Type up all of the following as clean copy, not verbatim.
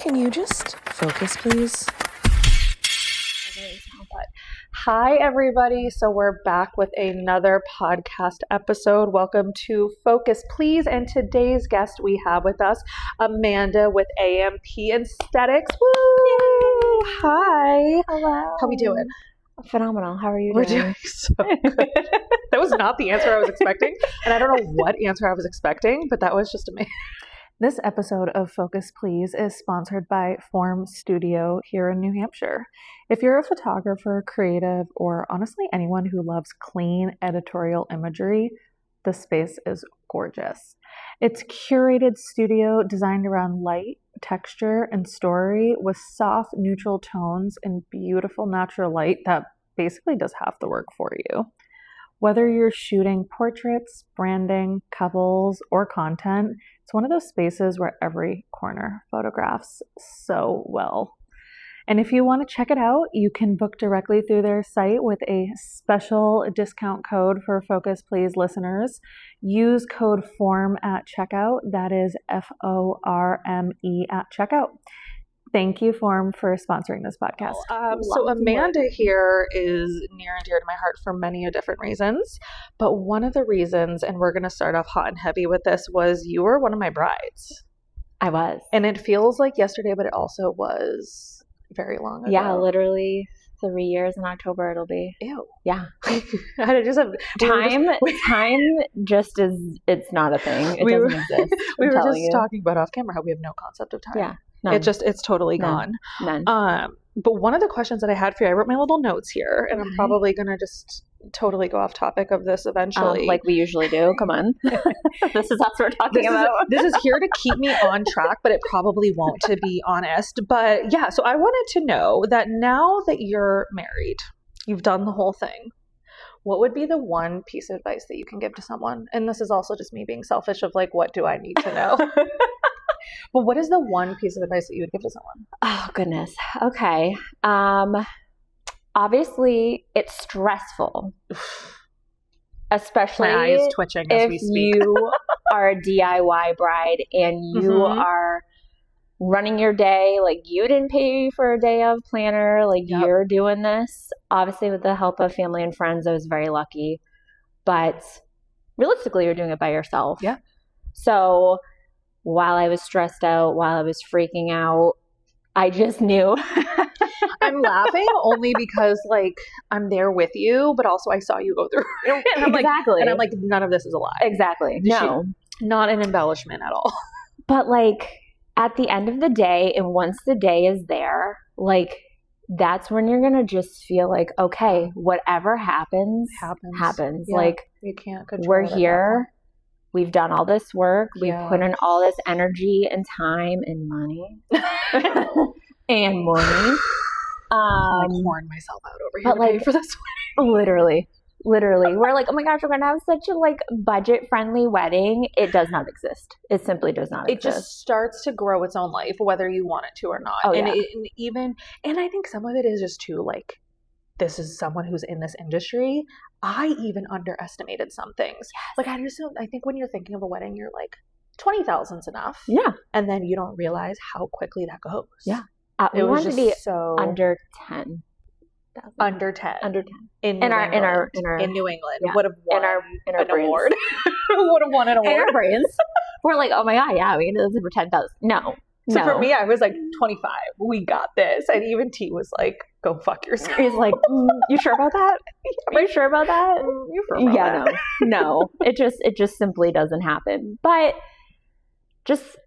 Can you just focus, please? Hi, everybody. So we're back with another podcast episode. Welcome to Focus, Please. And today's guest we have with us, Amanda with AMP Aesthetics. Woo! Hi. Hello. How we doing? Phenomenal. How are you We're doing? doing so good. That was not the answer I was expecting. And I don't know what answer I was expecting, but that was just amazing. This episode of Focus Please is sponsored by Form Studio here in New Hampshire. If you're a photographer, creative, or honestly anyone who loves clean editorial imagery, the space is gorgeous. It's curated studio designed around light, texture, and story with soft neutral tones and beautiful natural light that basically does half the work for you. Whether you're shooting portraits, branding, couples, or content, it's one of those spaces where every corner photographs so well. And if you want to check it out, you can book directly through their site with a special discount code for Focus Please listeners. Use code FORM at checkout. That is FORME at checkout. Thank you, Form, for sponsoring this podcast. So Amanda here is near and dear to my heart for many different reasons. But one of the reasons, and we're going to start off hot and heavy with this, was you were one of my brides. I was. And it feels like yesterday, but it also was very long ago. Yeah, literally 3 years in October it'll be. Ew. Yeah. I just have time just is, it's not a thing. It doesn't exist. We were just talking about off camera how we have no concept of time. Yeah. None. It's totally gone. None. But one of the questions that I had for you, I wrote my little notes here, and I'm probably going to just totally go off topic of this eventually. Like we usually do. Come on. This is what we're talking about. This is here to keep me on track, but it probably won't, to be honest. But yeah, so I wanted to know that now that you're married, you've done the whole thing, what would be the one piece of advice that you can give to someone? And this is also just me being selfish of like, what do I need to know? But what is the one piece of advice that you would give to someone? Oh, goodness. Okay. Obviously, it's stressful, especially my eyes twitching as we speak. If you are a DIY bride and you are running your day, like you didn't pay for a day of planner, like you're doing this. Obviously, with the help of family and friends, I was very lucky. But realistically, you're doing it by yourself. Yeah. So while I was stressed out, while I was freaking out, I just knew. I'm laughing only because like I'm there with you, but also I saw you go through it. And exactly. I'm like, none of this is a lie. Exactly. No. Not an embellishment at all. But like at the end of the day, and once the day is there, like that's when you're going to just feel like, okay, whatever happens. Yeah. Like you can't control we're here. We've done all this work. We've put in all this energy and time and money and money. I'm pouring myself out over here to pay for this one. Literally. We're like, oh my gosh, we're going to have such a like budget-friendly wedding. It does not exist. It simply does not exist. It just starts to grow its own life, whether you want it to or not. Oh, and I think some of it is just too like, this is someone who's in this industry. I even underestimated some things. Yes. Like I think when you're thinking of a wedding, you're like 20,000's enough. Yeah. And then you don't realize how quickly that goes. Yeah. It was just to be so under 10. Under 10. In New England. Yeah. Would have won an award. Would have won an award. In our brains. We're like, oh my God, yeah, we can do this for 10,000. No. So for me, I was like 25. We got this. And even T was like, go fuck yourself. He's like, you sure about that? Are you sure about that? You sure about that? No. It just simply doesn't happen. But just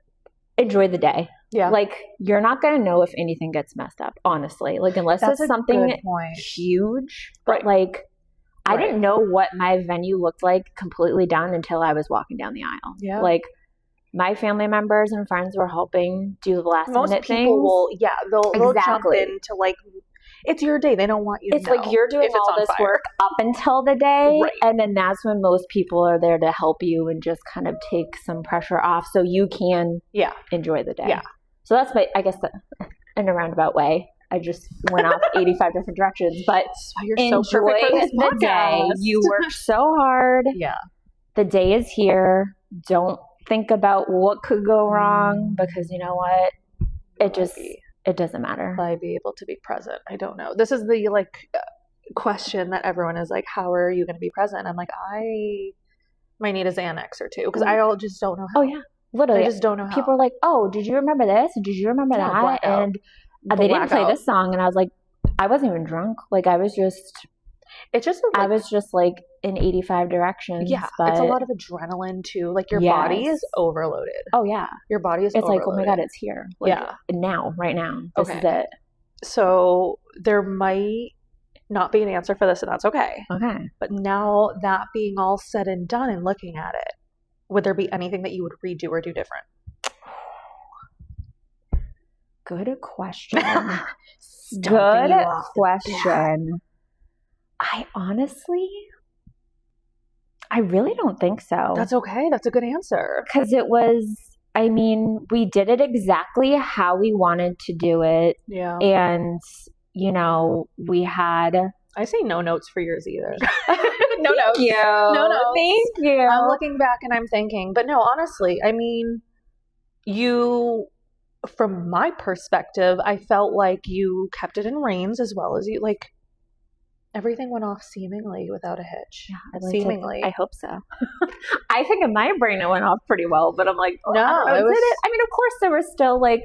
enjoy the day. Yeah. Like you're not going to know if anything gets messed up, honestly. Like unless it's something huge. But like I didn't know what my venue looked like completely done until I was walking down the aisle. Yeah. Like my family members and friends were helping do the last minute things. Most people will, they'll jump into like, it's your day. They don't want you to know. It's like you're doing all this work up until the day. Right. And then that's when most people are there to help you and just kind of take some pressure off so you can enjoy the day. Yeah. So that's in a roundabout way. I just went off 85 different directions, but you're so perfect for this the day. You worked so hard. Yeah. The day is here. Don't think about what could go wrong because you know what? it doesn't matter. Will I be able to be present? I don't know. This is the like question that everyone is like, how are you going to be present? I'm like, I might need a Xanax or two because I just don't know how. Oh yeah, literally. I just don't know how. People are like, oh, did you remember this? Did you remember that? Blackout. And they didn't play this song, and I was like, I wasn't even drunk. Like I was just. It's just I was just like in 85 directions. Yeah, but it's a lot of adrenaline too. Like your body is overloaded. Oh yeah, your body is. It's overloaded. like, oh my god, it's here. Like, now, right now. This is it. So there might not be an answer for this, and that's okay. Okay. But now that being all said and done, and looking at it, would there be anything that you would redo or do different? Good question. Good question. I really don't think so. That's okay. That's a good answer. Because we did it exactly how we wanted to do it. Yeah. And, we had... I say no notes for yours either. No notes. Thank you. No notes. Thank you. I'm looking back and I'm thinking, but no, honestly, you, from my perspective, I felt like you kept it in reins as well as you, like, everything went off seemingly without a hitch. Yeah, seemingly. I hope so. I think in my brain it went off pretty well, but I'm like, no, did it? I mean, of course there were still like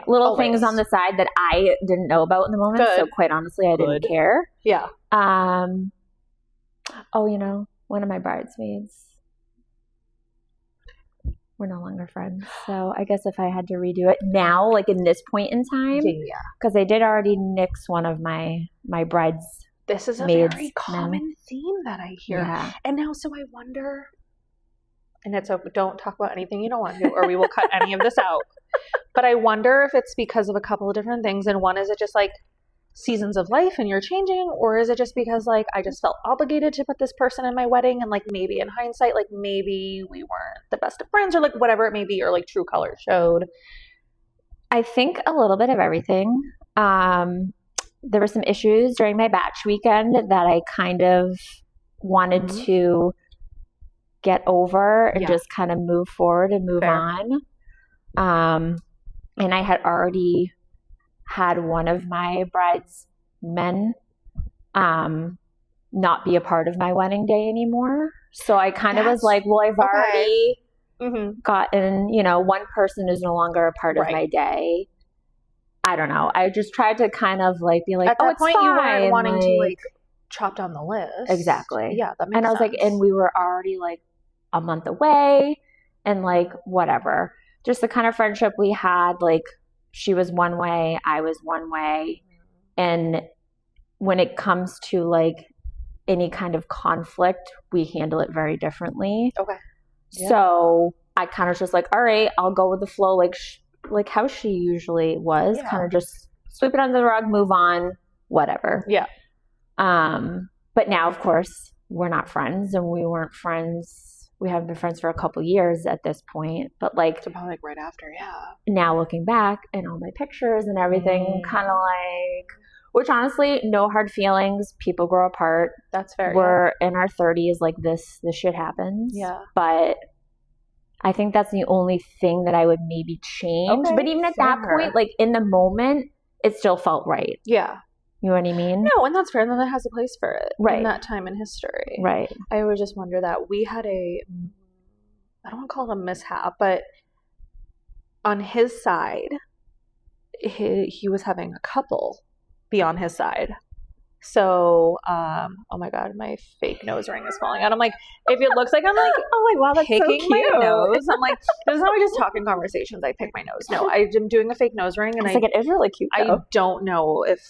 little things on the side that I didn't know about in the moment. Good. So quite honestly, I didn't care. Yeah. One of my bridesmaids, we're no longer friends. So I guess if I had to redo it now, like in this point in time, because I did already nix one of my brides. This is a very common theme that I hear. Yeah. And now, so I wonder, and it's okay, don't talk about anything you don't want to, or we will cut any of this out. But I wonder if it's because of a couple of different things. And one, is it just like seasons of life and you're changing? Or is it just because like I just felt obligated to put this person in my wedding, and like maybe in hindsight, like maybe we weren't the best of friends, or like whatever it may be, or like true colors showed? I think a little bit of everything. There were some issues during my batch weekend that I kind of wanted to get over and just kind of move forward and move on. And I had already had one of my bridesmen not be a part of my wedding day anymore. So I kind of was like, well, I've already gotten, one person is no longer a part of my day. I don't know. I just tried to kind of like be like, at that point, fine. you weren't wanting to like chop down the list. Exactly. Yeah, that makes sense. And I was like, and we were already like a month away, and like whatever. Just the kind of friendship we had, like she was one way, I was one way. And when it comes to like any kind of conflict, we handle it very differently. Okay. Yeah. So I kind of just like, all right, I'll go with the flow. Like how she usually was, kind of just sweep it under the rug, move on, whatever. Yeah. But now, of course, we're not friends, and we weren't friends. We haven't been friends for a couple years at this point, but like, so probably like right after, now looking back and all my pictures and everything, kind of like, which honestly, no hard feelings. People grow apart. That's fair. We're in our 30s, like this shit happens. Yeah. But I think that's the only thing that I would maybe change. Okay, but even at that point, like in the moment, it still felt right. Yeah. You know what I mean? No, and that's fair. And then that has a place for it in that time in history. Right. I would just wonder that we had I don't want to call it a mishap, but on his side, he was having a couple be on his side. So, oh my God, my fake nose ring is falling out. I'm like, if it looks like I'm like, oh my wow, that's picking so cute. my nose. I'm like, this is how we just talk in conversations. I pick my nose. No, I'm doing a fake nose ring, and it is really cute. Though. I don't know if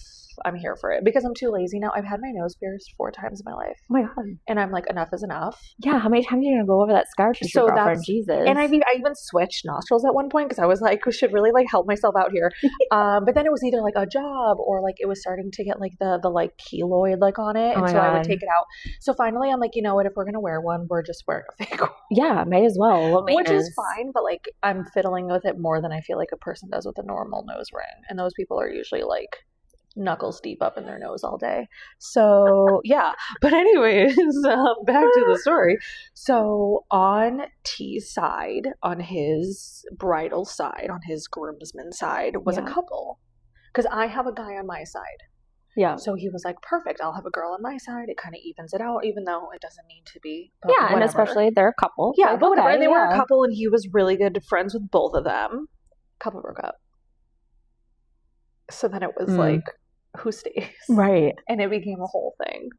I'm here for it because I'm too lazy now. I've had my nose pierced 4 times in my life. Oh my God. And I'm like, enough is enough. Yeah. How many times are you going to go over that scar to your girlfriend? Jesus. And I even switched nostrils at one point because I was like, I should really like help myself out here. But then it was either like a job or like it was starting to get like the like keloid like on it. And so I would take it out. So finally I'm like, you know what? If we're going to wear one, we're just wearing a fake one. Yeah, might as well. Which is fine. But like I'm fiddling with it more than I feel like a person does with a normal nose ring. And those people are usually like knuckles deep up in their nose all day. So yeah, but anyways, back to the story. So on T's side, on his bridal side, on his groomsman side was a couple, because I have a guy on my side. Yeah. So he was like, perfect, I'll have a girl on my side. It kind of evens it out, even though it doesn't need to be. Yeah, whatever. And especially they're a couple. Yeah, but whatever. And they were a couple, and he was really good friends with both of them. Couple broke up. So then it was like, who stays? Right. And it became a whole thing.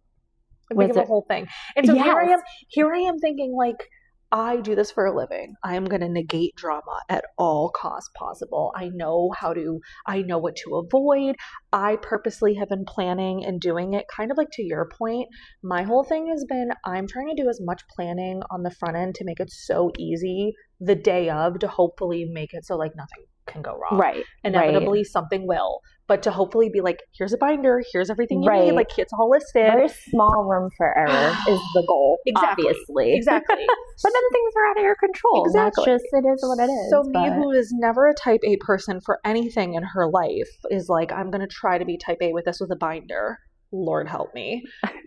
It became a whole thing. And so here I am thinking, like, I do this for a living. I am going to negate drama at all costs possible. I know what to avoid. I purposely have been planning and doing it kind of like to your point. My whole thing has been, I'm trying to do as much planning on the front end to make it so easy the day of, to hopefully make it so like nothing can go wrong. Right. Inevitably something will. But to hopefully be like, here's a binder, here's everything you need, like it's all listed. Very small room for error is the goal, obviously. Exactly. But then things are out of your control. Exactly. That's just, it is what it is. So me, who is never a type A person for anything in her life, is like, I'm going to try to be type A with this with a binder. Lord help me.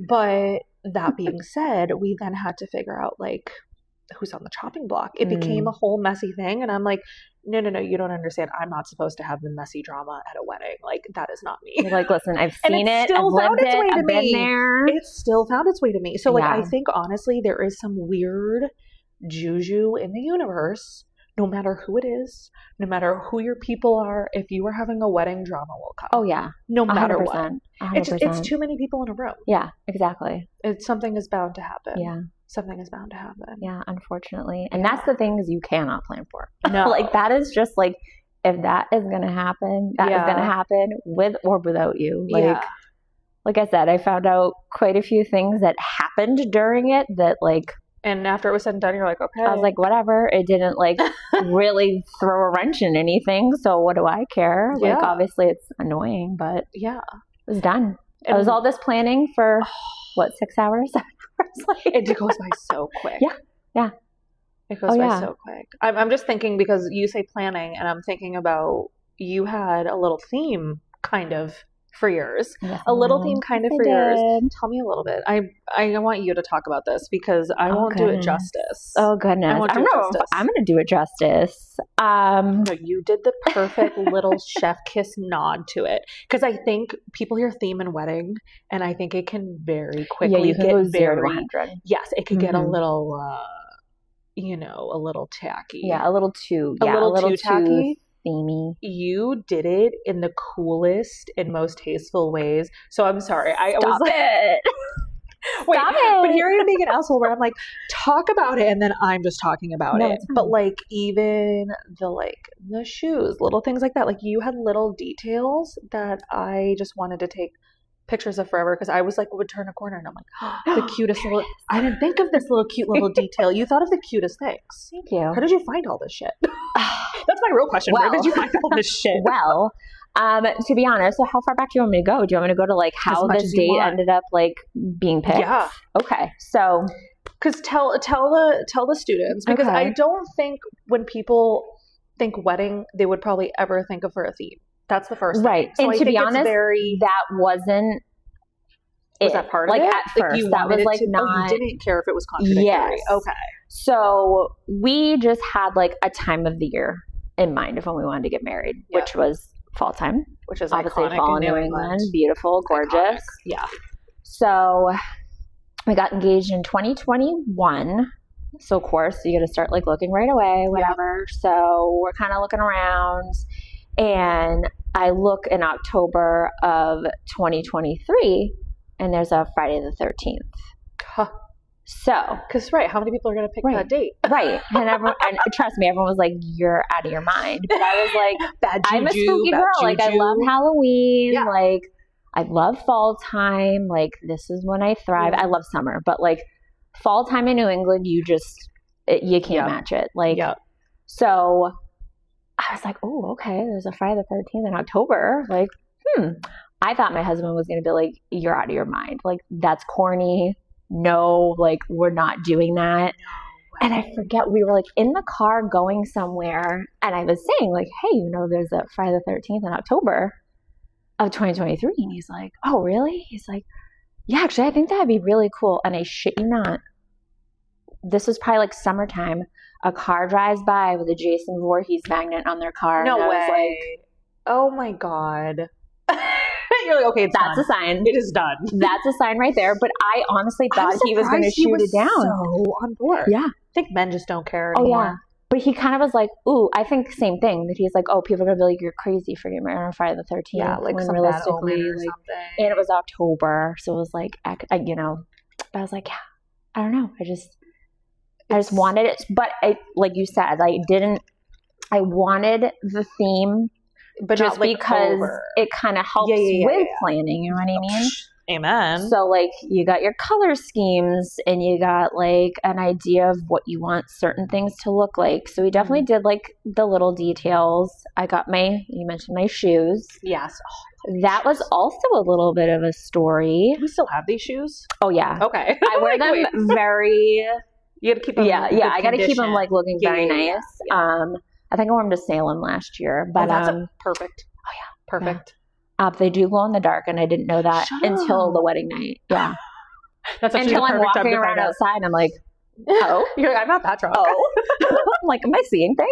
But that being said, we then had to figure out like, who's on the chopping block. It became a whole messy thing. And I'm like, no, you don't understand. I'm not supposed to have the messy drama at a wedding. Like, that is not me. You're like, listen, I've seen it. I've lived it. I've been there. It still found its way to me. So, like, I think, honestly, there is some weird juju in the universe. No matter who it is, no matter who your people are, if you are having a wedding, drama will come. Oh, yeah. No matter 100%, what. 100%. It's too many people in a room. Yeah, exactly. Something is bound to happen. Yeah. Something is bound to happen. Yeah, unfortunately. And that's the things you cannot plan for. No. Like, that is just like, if that is going to happen, that is going to happen with or without you. Like I said, I found out quite a few things that happened during it that like, and after it was said and done, you're like, okay. I was like, whatever. It didn't like really throw a wrench in anything. So what do I care? Like, obviously it's annoying, but it was done. It was all this planning for 6 hours? It goes by so quick. Yeah. It goes by so quick. I'm just thinking, because you say planning, and I'm thinking about, you had a little theme kind of for yours. Yes, a little theme kind of for yours. Tell me a little bit. I want you to talk about this, because I won't do it justice. Oh, goodness. I don't know if I'm going to do it justice. No, you did the perfect little chef kiss nod to it. Because I think people hear theme and wedding, and I think it can very quickly you can go 0 to 100. Yes, it could get a little, a little tacky. Yeah, a little too tacky. Themey. You did it in the coolest and most tasteful ways. So I'm sorry. I was like, wait, Stop it. But here I am being an asshole where I'm like, talk about it, and then I'm just talking about it. But like, even the shoes, little things like that. Like, you had little details that I just wanted to take pictures of forever, because I was like, would turn a corner and I'm like, the cutest little, I didn't think of this little cute little detail. You thought of the cutest things. Thank you. How did you find all this shit? That's my real question. Where did you find all this shit? Well, to be honest, so how far back do you want me to go? Do you want me to go to like how this date ended up like being picked? Yeah. Okay. So, because tell the students, because I don't think when people think wedding, they would probably ever think of for a theme. That's the first thing. Right. So and to be honest, that wasn't was that part of it? Like at first, you that was like not. Oh, you didn't care if it was contradictory. Yes. Okay. So we just had like a time of the year in mind of when we wanted to get married, which was fall time, which is obviously iconic fall in New England, beautiful, gorgeous. Iconic. Yeah. So we got engaged in 2021. So of course you got to start like looking right away, whatever. Yeah. So we're kind of looking around, and I look in October of 2023, and there's a Friday the 13th. Huh. So, because how many people are going to pick that date? Right, and trust me, everyone was like, "You're out of your mind." But I was like, bad juju, "I'm a spooky girl. Juju. Like, I love Halloween. Yeah. Like, I love fall time. Like, this is when I thrive. I love summer, but like fall time in New England, you can't match it. Like, so I was like, "Oh, okay. There's a Friday the 13th in October. Like, I thought my husband was going to be like, "You're out of your mind. Like, that's corny." No, like, we're not doing that. No. And I forget, we were like in the car going somewhere, and I was saying like, hey, there's a Friday the 13th in October. of 2023. And he's like, oh, really? He's like, yeah, actually, I think that'd be really cool. And I shit you not, this was probably like summertime. A car drives by with a Jason Voorhees magnet on their car. No and I way. was like, oh my God. You're like, okay, that's done. a sign. It is done. That's a sign right there. But I honestly thought he was going to shoot it down. So on board. Yeah. I think men just don't care Oh, anymore. yeah. But he kind of was like, ooh, I think the same thing. That he's like, oh, people are going to be like, you're crazy for getting married on Friday the 13th. Yeah, like when some bad omen or something. And it was October. So it was like, but I was like, yeah, I don't know. I just wanted it. But like you said, I wanted the theme, but just not, like, because over. it kind of helps with planning. You know what I mean? Amen. So like you got your color schemes and you got like an idea of what you want certain things to look like. So we definitely did like the little details. I got you mentioned my shoes. Yes. That was also a little bit of a story. Do we still have these shoes? Oh yeah. Okay. I wear them very. You got to keep them. Yeah. I got to keep them like looking very nice. Yeah. I think I wore them to Salem last year, but that's perfect. Oh yeah, perfect. Yeah. They do glow in the dark, and I didn't know that until the wedding night. Yeah, that's until I'm walking around outside, and I'm like, oh, you're like, I'm not that drunk. Oh, I'm like, am I seeing things?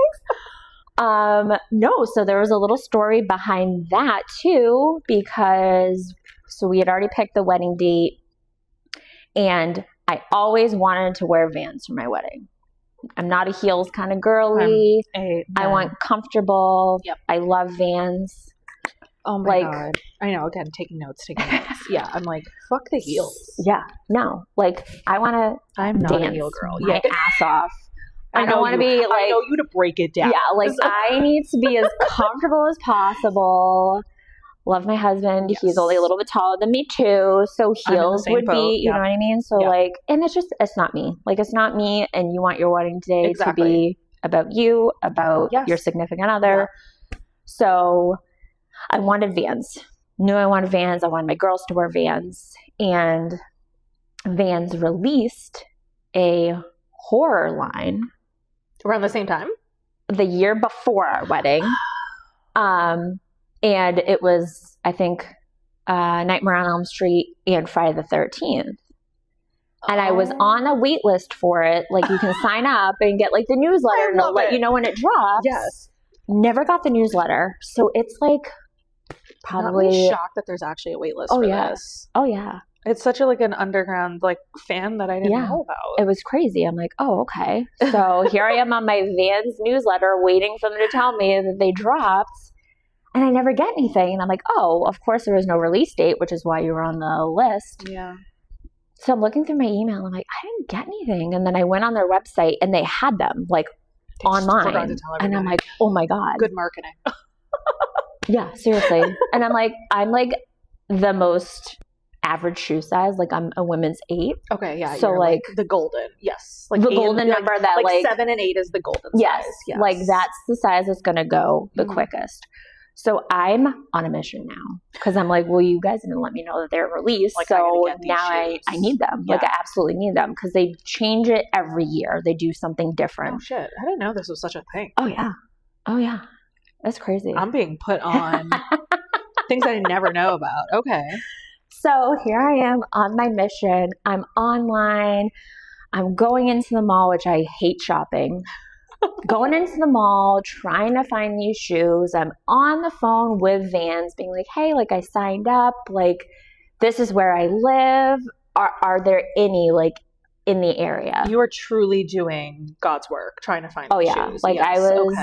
No. So there was a little story behind that too, because we had already picked the wedding date, and I always wanted to wear Vans for my wedding. I'm not a heels kind of girly. I want comfortable. Yep. I love Vans. Oh my God. I know. Again, taking notes. Yeah. I'm like, fuck the heels. Yeah. No. Like, I want to I'm not a heel girl. My ass off. I don't want to be like. I know you to break it down. Yeah. Like, I need to be as comfortable as possible. Love my husband. Yes. He's only a little bit taller than me too. So heels would be, you know what I mean? So like, and it's not me. Like, it's not me. And you want your wedding day to be about you, about your significant other. Yeah. So I wanted Vans. Knew I wanted Vans. I wanted my girls to wear Vans. And Vans released a horror line. Around the same time? The year before our wedding. And it was, I think, Nightmare on Elm Street and Friday the 13th. And I was on a wait list for it. Like, you can sign up and get like the newsletter and they'll let you know when it drops. Yes. Never got the newsletter. So it's like probably... I'm really shocked that there's actually a wait list for this. Oh, yeah. It's such like an underground like fan that I didn't know about. It was crazy. I'm like, oh, okay. So here I am on my Vans newsletter waiting for them to tell me that they dropped. And I never get anything. And I'm like, oh, of course there was no release date, which is why you were on the list. Yeah. So I'm looking through my email. I'm like, I didn't get anything. And then I went on their website and they had them like online. And I'm like, oh my God. Good marketing. Yeah, seriously. And I'm like the most average shoe size. Like, I'm a women's 8. Okay, yeah. So like the golden. Yes. Like the golden number that like 7 and 8 is the golden size. Yes. Like that's the size that's going to go the quickest. So I'm on a mission now because I'm like, well, you guys didn't let me know that they're released. Like, so now I need them. Yeah. Like, I absolutely need them because they change it every year. They do something different. Oh, shit. I didn't know this was such a thing. Oh, yeah. Oh, yeah. That's crazy. I'm being put on things I never know about. Okay. So here I am on my mission. I'm online. I'm going into the mall, which I hate shopping. Going into the mall, trying to find these shoes. I'm on the phone with Vans being like, hey, like I signed up, like this is where I live. Are there any like in the area? You are truly doing God's work, trying to find shoes. Like I was,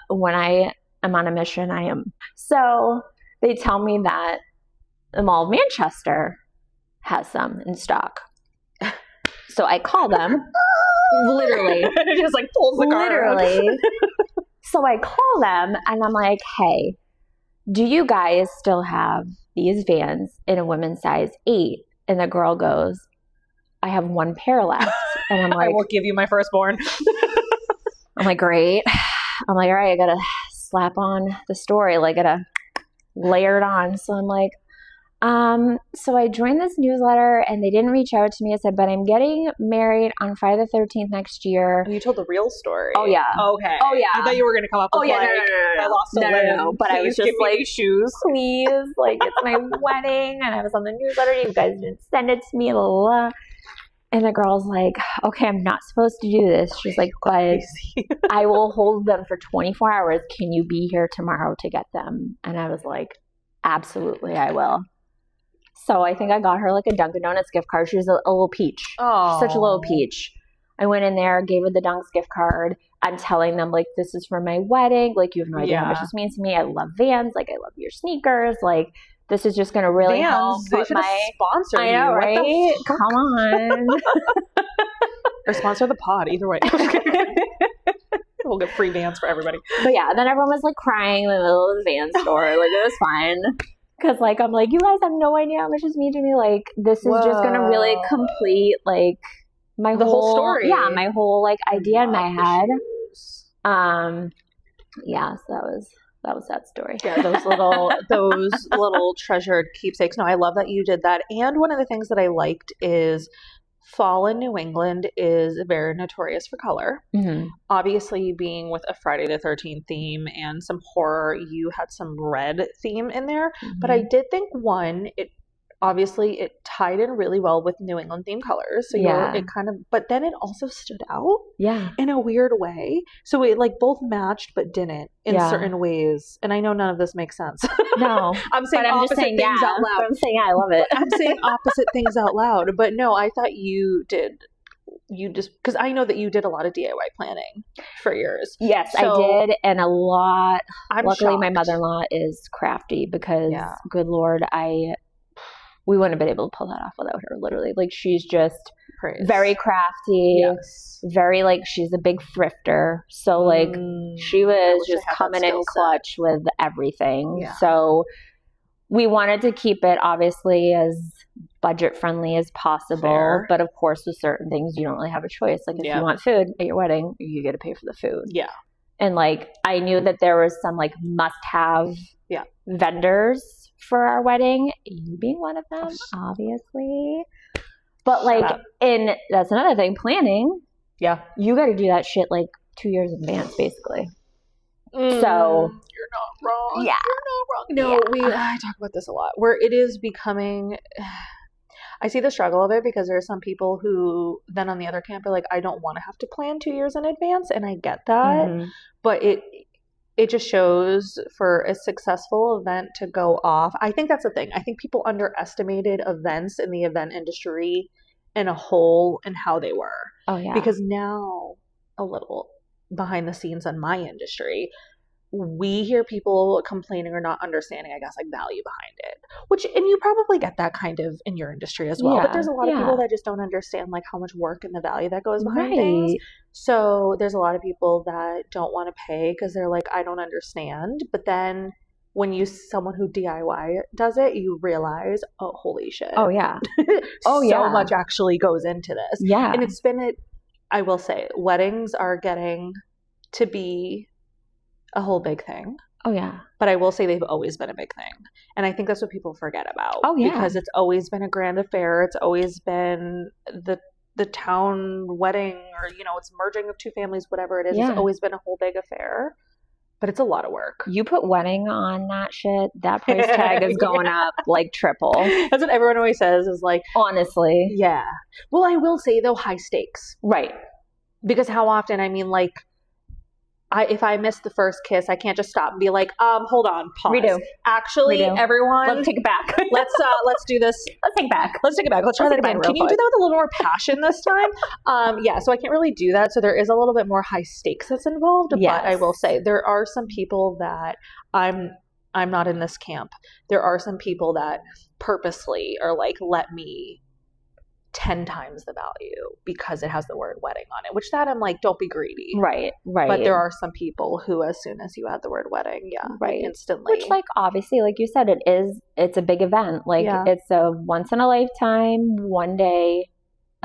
when I am on a mission, I am. So they tell me that the Mall of Manchester has some in stock. So I call them. Literally. It just like pulls the car literally. So I call them and I'm like, hey, do you guys still have these Vans in a women's size 8? And the girl goes, I have 1 pair left. And I'm like, I will give you my firstborn. I'm like, great. I'm like, all right, I got to slap on the story. Like, got to layer it on. So I'm like, So I joined this newsletter and they didn't reach out to me. I said, but I'm getting married on Friday the 13th next year. You told the real story. Oh, yeah. Okay. Oh, yeah. I thought you were going to come up with no. I lost a limb. No. But I was just like, shoes, please. Like, it's my wedding. And I was on the newsletter. You guys didn't send it to me. Blah, blah, blah. And the girl's like, okay, I'm not supposed to do this. She's like, but I will hold them for 24 hours. Can you be here tomorrow to get them? And I was like, absolutely, I will. So I think I got her like a Dunkin' Donuts gift card. She was a little peach. Oh, such a little peach. I went in there, gave her the Dunks gift card. I'm telling them, like, this is for my wedding. Like, you have no idea how much this means to me. I love Vans. Like, I love your sneakers. Like, this is just going to really help. They should have sponsored I know, you. right? Come on. Or sponsor the pod, either way. We'll get free Vans for everybody. But yeah, then everyone was like crying in the middle of the Vans store. Like, it was fine. Because, like, I'm like, you guys have no idea how much this means to me. Like, this is just going to really complete, like, my whole story. Yeah, my whole, like, idea in my head. Yeah, so that was that story. Yeah, those little treasured keepsakes. No, I love that you did that. And one of the things that I liked is fall in New England is very notorious for color. Mm-hmm. Obviously, being with a Friday the 13th theme and some horror, you had some red theme in there. Mm-hmm. But I did think it tied in really well with New England theme colors. So it kind of, but then it also stood out in a weird way. So it like both matched, but didn't in certain ways. And I know none of this makes sense. No, I'm saying opposite things out loud. I'm saying I love it. I'm saying opposite things out loud. But no, I thought you did. You just, because I know that you did a lot of DIY planning for yours. Yes, so, I did. And a lot. Luckily, shocked. My mother-in-law is crafty because, good Lord, we wouldn't have been able to pull that off without her, literally. Like, she's just very crafty, very, like, she's a big thrifter. So, like, she was just coming in clutch with everything. Yeah. So, we wanted to keep it, obviously, as budget-friendly as possible. Fair. But, of course, with certain things, you don't really have a choice. Like, if you want food at your wedding, you get to pay for the food. Yeah. And, like, I knew that there was some, like, must-have vendors for our wedding, you being one of them, obviously. But like, that's another thing, planning. Yeah. You got to do that shit like 2 years in advance, basically. So you're not wrong. Yeah. You're not wrong. No, I talk about this a lot, where it is becoming, I see the struggle of it because there are some people who then on the other camp are like, I don't want to have to plan 2 years in advance. And I get that, but it just shows for a successful event to go off. I think that's the thing. I think people underestimated events in the event industry in a whole and how they were. Oh, yeah. Because now, a little behind the scenes on my industry, we hear people complaining or not understanding, I guess, like value behind it. And you probably get that kind of in your industry as well. Yeah, but there's a lot of people that just don't understand like how much work and the value that goes behind things. So there's a lot of people that don't want to pay because they're like, I don't understand. But then when someone who DIY does it, you realize, oh, holy shit. Oh, yeah. So much actually goes into this. Yeah. And I will say, weddings are getting to be a whole big thing. Oh, yeah. But I will say they've always been a big thing. And I think that's what people forget about. Oh, yeah. Because it's always been a grand affair. It's always been the town wedding or, it's merging of two families, whatever it is. Yeah. It's always been a whole big affair. But it's a lot of work. You put wedding on that shit, that price tag is going up like triple. That's what everyone always says is like. Honestly. Yeah. Well, I will say, though, high stakes. Right. Because how often, like, if I miss the first kiss, I can't just stop and be like, hold on, pause. Redo. Actually, everyone, let's take it back. let's do this. Let's take it back. Let's take it back. Let's try that again. Can you do that with a little more passion this time? Yeah. So I can't really do that. So there is a little bit more high stakes that's involved. Yes. But I will say there are some people that I'm not in this camp. There are some people that purposely are like, let me 10 times the value because it has the word wedding on it, which that I'm like, don't be greedy. Right. But there are some people who, as soon as you add the word wedding, instantly. Which, like, obviously, like you said, it's a big event. Like, it's a once in a lifetime, one day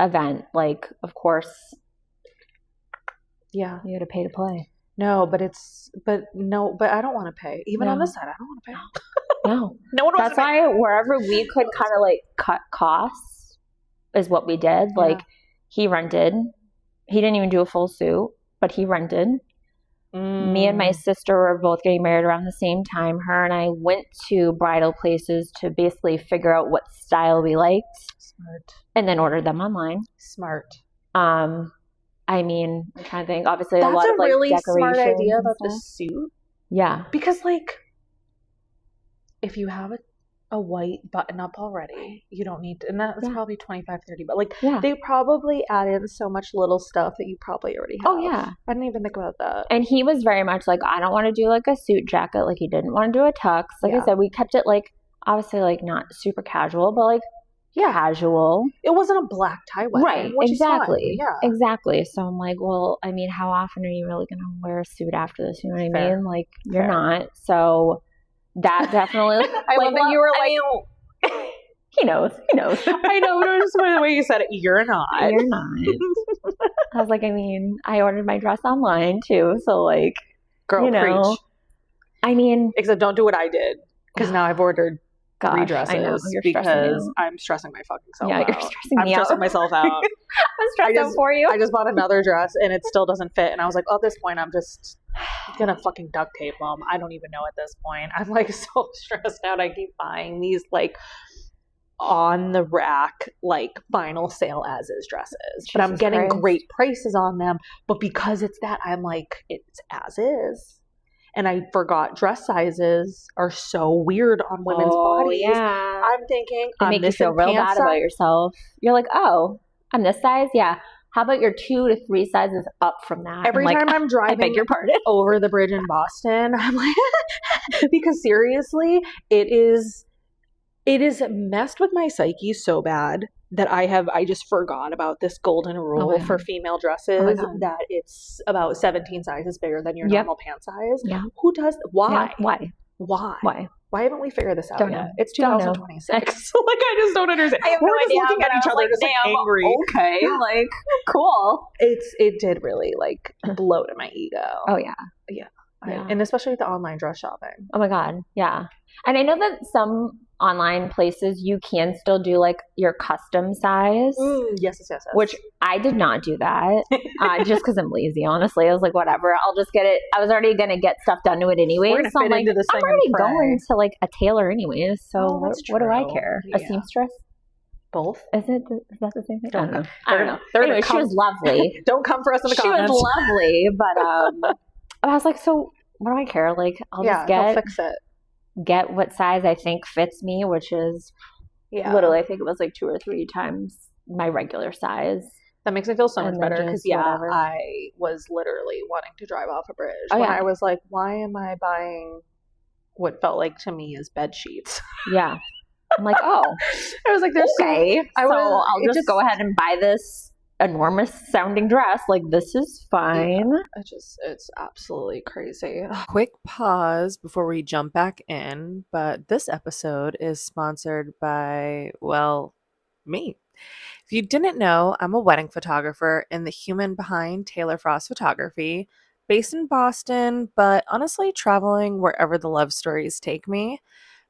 event. Like, of course, you got to pay to play. No, but I don't want to pay. Even on this side, I don't want to pay. No. No one wants That's why wherever we could kind of like cut costs is what we did. Yeah. Like he rented. He didn't even do a full suit, but he rented. Me and my sister were both getting married around the same time. Her and I went to bridal places to basically figure out what style we liked. Smart. And then ordered them online. Smart. I mean, I'm trying to think. Obviously, That's a lot of like really decorations. smart idea about and the stuff. suit. Yeah. Because like, if you have a white button up already, you don't need to, and that's probably 25, 30, but like they probably add in so much little stuff that you probably already have. Oh yeah. I didn't even think about that. And he was very much like, I don't want to do like a suit jacket. Like he didn't want to do a tux. Like I said, we kept it like, obviously like not super casual, but like casual. It wasn't a black tie wedding. Right. Which Exactly. Is fine. Yeah. Exactly. So I'm like, well, I mean, how often are you really going to wear a suit after this? You know what I mean? Like you're not. So that definitely. I love that you were like, he knows. I know, but it was just the way you said it. You're not. You're not. I was like, I mean, I ordered my dress online too. So like, girl, preach. I mean, except don't do what I did because now I've ordered 3 dresses I know, because I'm stressing my fucking self out. You're stressing me out. I'm stressing myself out. I'm stressed out for you. I just bought another dress and it still doesn't fit. And I was like, at this point, I'm just gonna fucking duct tape them. I don't even know at this point. I'm like so stressed out. I keep buying these like on the rack, like final sale as is dresses. But I'm getting great prices on them. But because it's that, I'm like, it's as is. And I forgot dress sizes are so weird on women's bodies. Yeah. I'm thinking, they make you feel real bad about yourself. You're like, oh, I'm this size? Yeah. How about you're 2 to 3 sizes up from that? Every time I'm driving I beg your pardon. over the bridge in Boston, I'm like, because seriously, it is messed with my psyche so bad that I just forgot about this golden rule for female dresses that it's about 17 sizes bigger than your normal pant size. Yeah. Who does? Why? Yeah. Why? Why haven't we figured this out Don't yet? know. It's 2026. So like I just don't understand. I have We're no just idea, looking at each other just like angry. Okay, like cool. It did really like blow to my ego. Oh yeah. And especially with the online dress shopping. Oh my god, yeah. And I know that some online places you can still do like your custom size. Yes. Which I did not do that just because I'm lazy. Honestly, I was like, whatever, I'll just get it. I was already gonna get stuff done to it anyway. So I'm like, I'm already going to like a tailor anyways. So what do I care? Yeah. A seamstress. Both? Is that the same thing? I don't know. Anyway, she was lovely. Don't come for us in the comments. She was lovely, but I was like, so what do I care? Like, I'll just fix it. Get what size I think fits me, which is literally, I think it was like 2 or 3 times my regular size. That makes me feel so much better because I was literally wanting to drive off a bridge. I was like, why am I buying what felt like to me as bed sheets? Yeah. I'm like, oh. I was like, there's okay. I'll just go ahead and buy this enormous sounding dress. Like, this is fine. It's absolutely crazy. Quick pause before we jump back in, but this episode is sponsored by, well, me. If you didn't know, I'm a wedding photographer and the human behind Taylor Frost Photography, based in Boston, but honestly traveling wherever the love stories take me.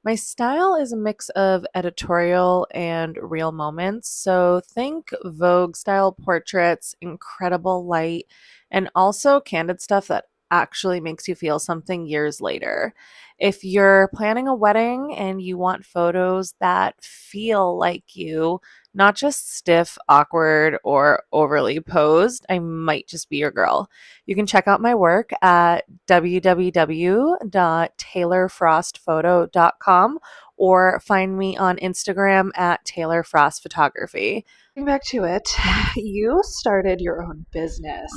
My style is a mix of editorial and real moments, so think Vogue style portraits, incredible light, and also candid stuff that actually makes you feel something years later. If you're planning a wedding and you want photos that feel like you, not just stiff, awkward, or overly posed, I might just be your girl. You can check out my work at www.taylorfrostphoto.com or find me on Instagram at Taylor Frost Photography. Getting back to it, you started your own business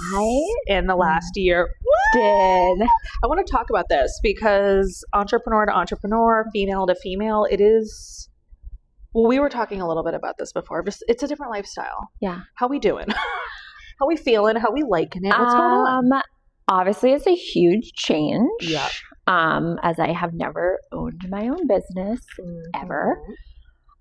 in the last year. Did. I want to talk about this because entrepreneur to entrepreneur, female to female, it is... Well, we were talking a little bit about this before. Just it's a different lifestyle. Yeah. How we doing? How we feeling? How we liking it? What's going on? Obviously, it's a huge change. Yeah. As I have never owned my own business ever.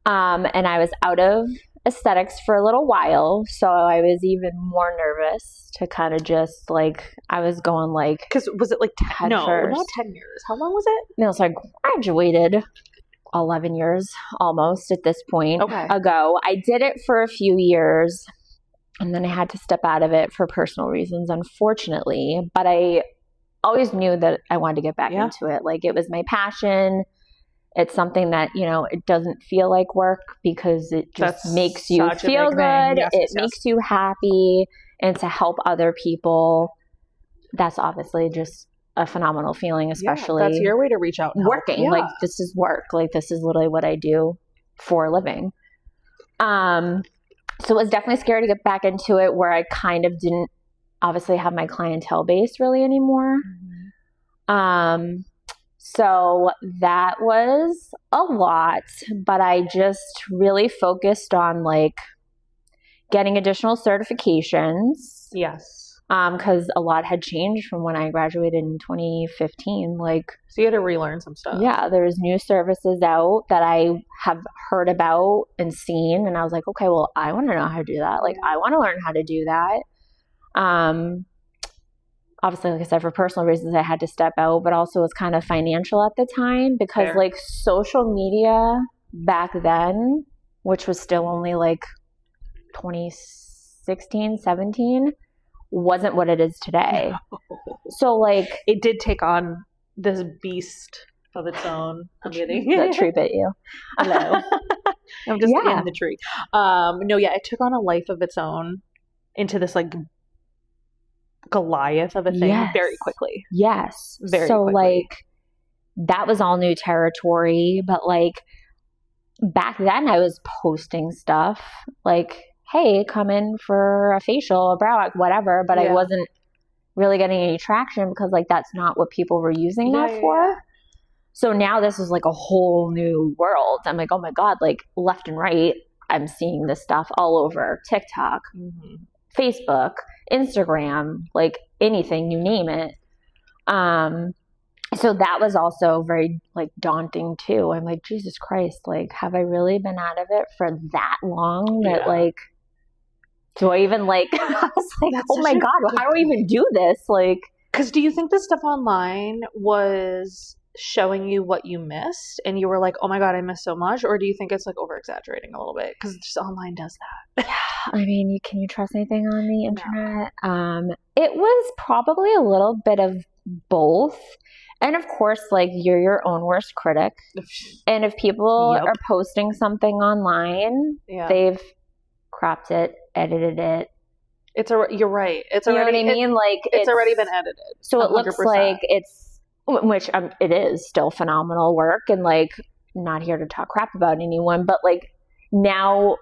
And I was out of aesthetics for a little while. So I was even more nervous to kind of just like, I was going like. Because was it like 10? No, first. Not 10 years. How long was it? No, so I graduated 11 years almost at this point ago. I did it for a few years and then I had to step out of it for personal reasons, unfortunately. But I always knew that I wanted to get back into it. Like, it was my passion. It's something that, you know, it doesn't feel like work because it just makes you feel good. It makes you happy. And to help other people, that's obviously just a phenomenal feeling, especially. That's your way to reach out and help. Working. Yeah. Like, this is work. Like, this is literally what I do for a living. So it was definitely scary to get back into it, where I kind of didn't obviously have my clientele base really anymore. Mm-hmm. So that was a lot, but I just really focused on like getting additional certifications. Yes. Because a lot had changed from when I graduated in 2015. Like, so you had to relearn some stuff. Yeah, there's new services out that I have heard about and seen, and I was like, okay, well, I want to know how to do that. Like, I want to learn how to do that. Obviously, like I said, for personal reasons, I had to step out, but also it was kind of financial at the time because like social media back then, which was still only like 2016, 17, wasn't what it is today. No. So like, it did take on this beast of its own. That tree bit you. Hello. I'm just in the tree. It took on a life of its own into this like Goliath of a thing very quickly. Yes. Very so quickly. Like, that was all new territory, but like back then I was posting stuff like, hey, come in for a facial, a brow, whatever, but I wasn't really getting any traction because like that's not what people were using that for. So now this is like a whole new world. I'm like, oh my God, like left and right, I'm seeing this stuff all over TikTok, Facebook, Instagram, like anything, you name it. So that was also very like daunting too. I'm like, Jesus Christ, like, have I really been out of it for that long that like, do I even like, I was like, oh my God, how do I even do this? Like, because do you think the stuff online was showing you what you missed and you were like, oh my God, I missed so much? Or do you think it's like over exaggerating a little bit? Because just online does that. Yeah. I mean, can you trust anything on the internet? No. It was probably a little bit of both. And of course, like, you're your own worst critic. And if people are posting something online, they've cropped it, edited it. You're right. It's already, you know what I mean? Like, it's already been edited. So 100%. It looks like which it is still phenomenal work, and like, not here to talk crap about anyone, but like now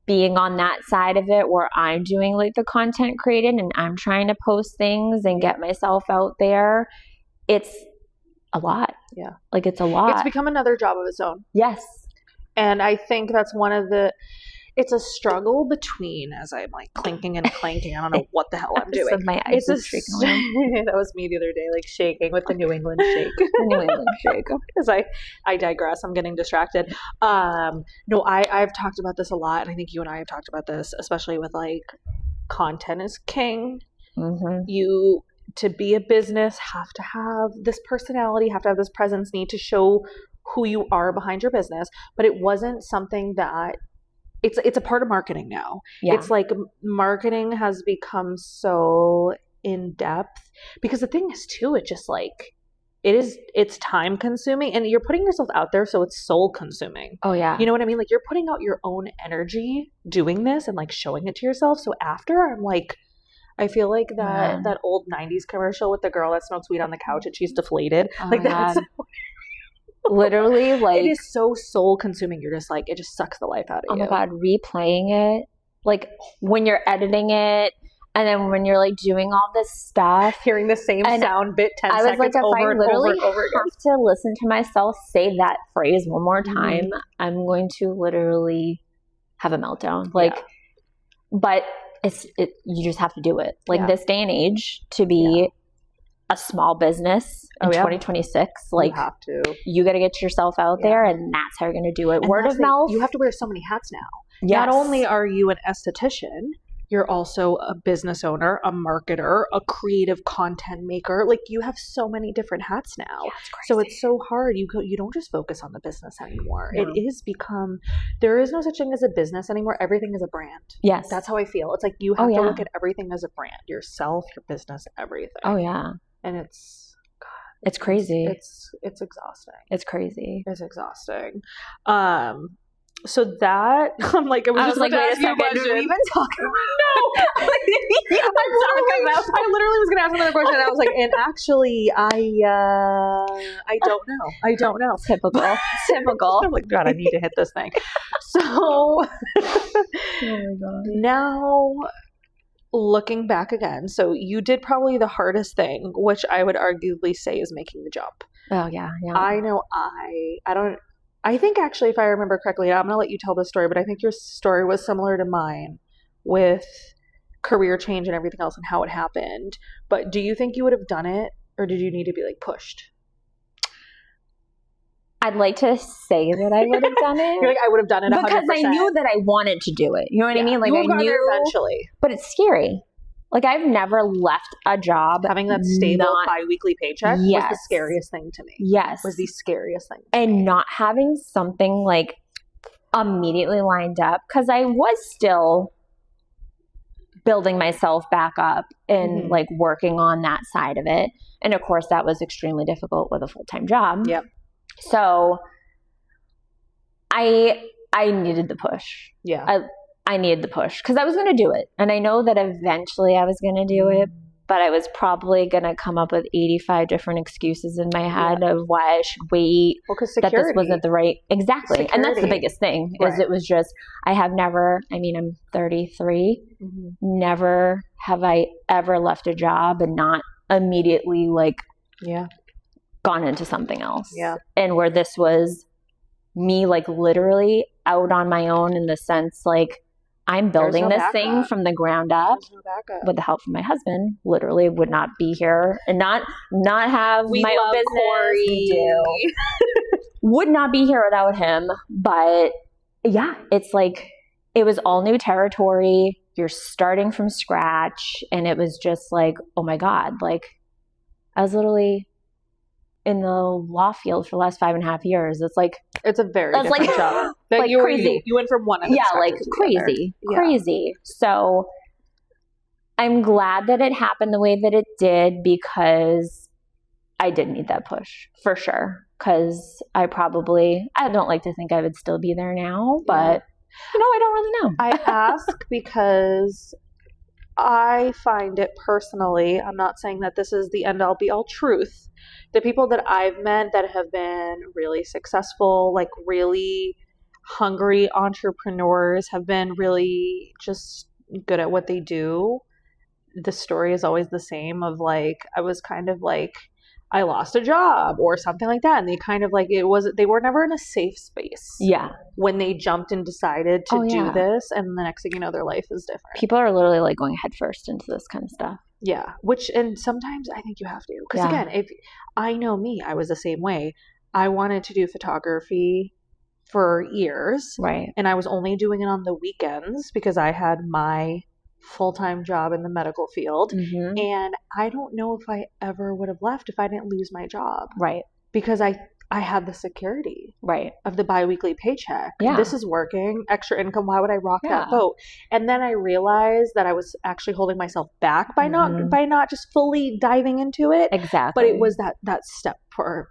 being on that side of it where I'm doing like the content created and I'm trying to post things and get myself out there, it's a lot. Yeah. Like, it's a lot. It's become another job of its own. Yes. And I think that's it's a struggle between, as I'm like clinking and clanking, I don't know what the hell I'm doing. My eyes are shaking. That was me the other day, like shaking with the New England shake. The New England shake. Because I digress. I'm getting distracted. I've talked about this a lot, and I think you and I have talked about this, especially with like content is king. Mm-hmm. You, to be a business, have to have this personality, have to have this presence, need to show who you are behind your business. But it wasn't something that it's a part of marketing now. Yeah. It's like marketing has become so in depth because the thing is too, it just like it's time consuming and you're putting yourself out there, so it's soul consuming. Oh yeah. You know what I mean? Like, you're putting out your own energy doing this and like showing it to yourself. So after, I'm like, I feel like that old 90s commercial with the girl that smokes weed on the couch and she's deflated. Oh, like that's literally, like, it is so soul consuming. You're just like, it just sucks the life out of you. Oh my God, replaying it, like when you're editing it, and then when you're like doing all this stuff, hearing the same sound bit 10 seconds like, over and over and over again. I have to listen to myself say that phrase one more time, I'm going to literally have a meltdown. Like, but you just have to do it. Like, this day and age, to be a small business in 2026. Like, you have to. You got to get yourself out there, and that's how you're going to do it. And word of mouth. You have to wear so many hats now. Yes. Not only are you an esthetician, you're also a business owner, a marketer, a creative content maker. Like, you have so many different hats now. Yeah, so it's so hard. You don't just focus on the business anymore. No. It is become, there is no such thing as a business anymore. Everything is a brand. Yes. That's how I feel. It's like you have to look at everything as a brand. Yourself, your business, everything. Oh, yeah. And it's crazy. It's exhausting. It's crazy. It's exhausting. So that I'm like, I was like, wait a second, did we even talk about no? I literally was gonna ask another question. And I was like, and actually, I don't know. Typical. I'm like, God, I need to hit this thing. So, oh my God. Now, looking back again, so you did probably the hardest thing, which I would arguably say is making the jump. Oh yeah. I know. I think actually, if I remember correctly, I'm going to let you tell the story, but I think your story was similar to mine with career change and everything else and how it happened. But do you think you would have done it, or did you need to be like pushed? I'd like to say that I would have done it. You're like, I would have done it 100%. Because I knew that I wanted to do it. You know what I mean? Like, I knew eventually. But it's scary. Like, I've never left a job. Having that stable bi-weekly paycheck was the scariest thing to me. Yes. Was the scariest thing. And not having something like immediately lined up, because I was still building myself back up and like working on that side of it. And of course, that was extremely difficult with a full-time job. Yep. So I needed the push. Yeah. I needed the push because I was going to do it. And I know that eventually I was going to do it, but I was probably going to come up with 85 different excuses in my head of why I should wait. Well, because that this wasn't the right, exactly. Security. And that's the biggest thing is it was just, I'm 33. Never have I ever left a job and not immediately gone into something else. Yeah. And where this was me literally out on my own in the sense I'm building this thing from the ground up with the help from my husband. Literally would not be here and not have my own business. Corey. Would not be here without him. But yeah, it's it was all new territory. You're starting from scratch. And it was just oh my God, I was literally in the law field for the last 5.5 years. It's a very different job. Crazy. You went from one end crazy. So I'm glad that it happened the way that it did because I did need that push for sure. Because I don't like to think I would still be there now, but I don't really know. I ask because I find it personally, I'm not saying that this is the end all be all truth. The people that I've met that have been really successful, really hungry entrepreneurs, have been really just good at what they do. The story is always the same of I was kind of I lost a job or something like that. And they kind of they were never in a safe space. Yeah. When they jumped and decided to do this. And the next thing you know, their life is different. People are literally going headfirst into this kind of stuff. Yeah. And sometimes I think you have to. Because again, if I know me, I was the same way. I wanted to do photography for years. Right. And I was only doing it on the weekends because I had my full-time job in the medical field. Mm-hmm. And I don't know if I ever would have left if I didn't lose my job. Right. Because I had the security of the biweekly paycheck. Yeah. This is working, extra income. Why would I rock that boat? And then I realized that I was actually holding myself back by not just fully diving into it. Exactly. But it was that step for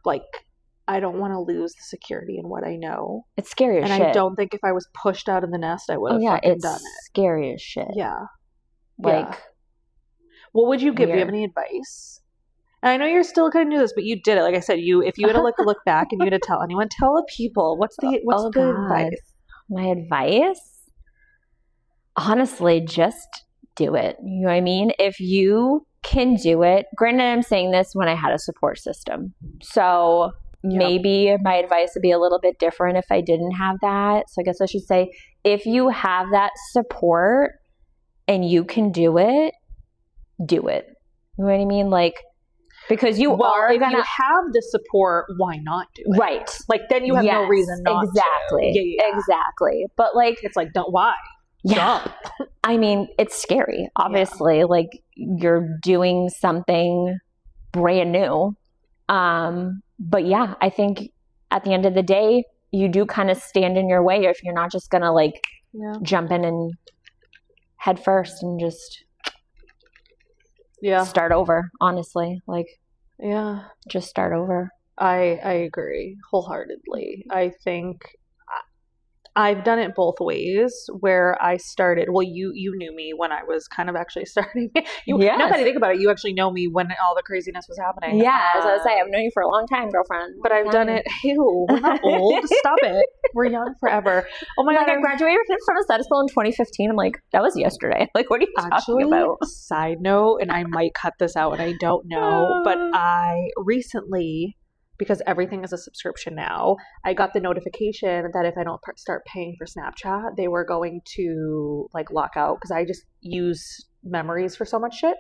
I don't want to lose the security in what I know. It's scary as shit. And I don't think if I was pushed out of the nest, I would have fucking done it. It's scary as shit. Yeah. What would you give? Do you have any advice? And I know you're still kind of new to this, but you did it. Like I said, if you had to look back and you had to tell anyone, tell the people, what's the advice? My advice? Honestly, just do it. You know what I mean? If you can do it, granted, I'm saying this when I had a support system. So maybe my advice would be a little bit different if I didn't have that. So I guess I should say, if you have that support and you can do it, do it. You know what I mean? Because you if are you gonna have the support, why not do it? right. Like then you have no reason not exactly. to. Yeah. Exactly. But like it's like why? Yeah. Jump. I mean, it's scary, obviously. Yeah. Like you're doing something brand new. But yeah, I think at the end of the day, you do kind of stand in your way if you're not just gonna like jump in and head first and just start over, honestly. Like just start over. I agree wholeheartedly. I think I've done it both ways where I started, well, you knew me when I was kind of actually starting. Now that I think about it, you actually know me when all the craziness was happening. Yeah, as I was saying, I've known you for a long time, girlfriend. But I've done it, we're not old. Stop it. We're young forever. Oh my God. I graduated from aesthetic school in 2015. I'm like, that was yesterday. Like, what are you talking about? Side note, and I might cut this out and I don't know, but I recently, because everything is a subscription now, I got the notification that if I don't start paying for Snapchat, they were going to like lock out because I just use memories for so much shit.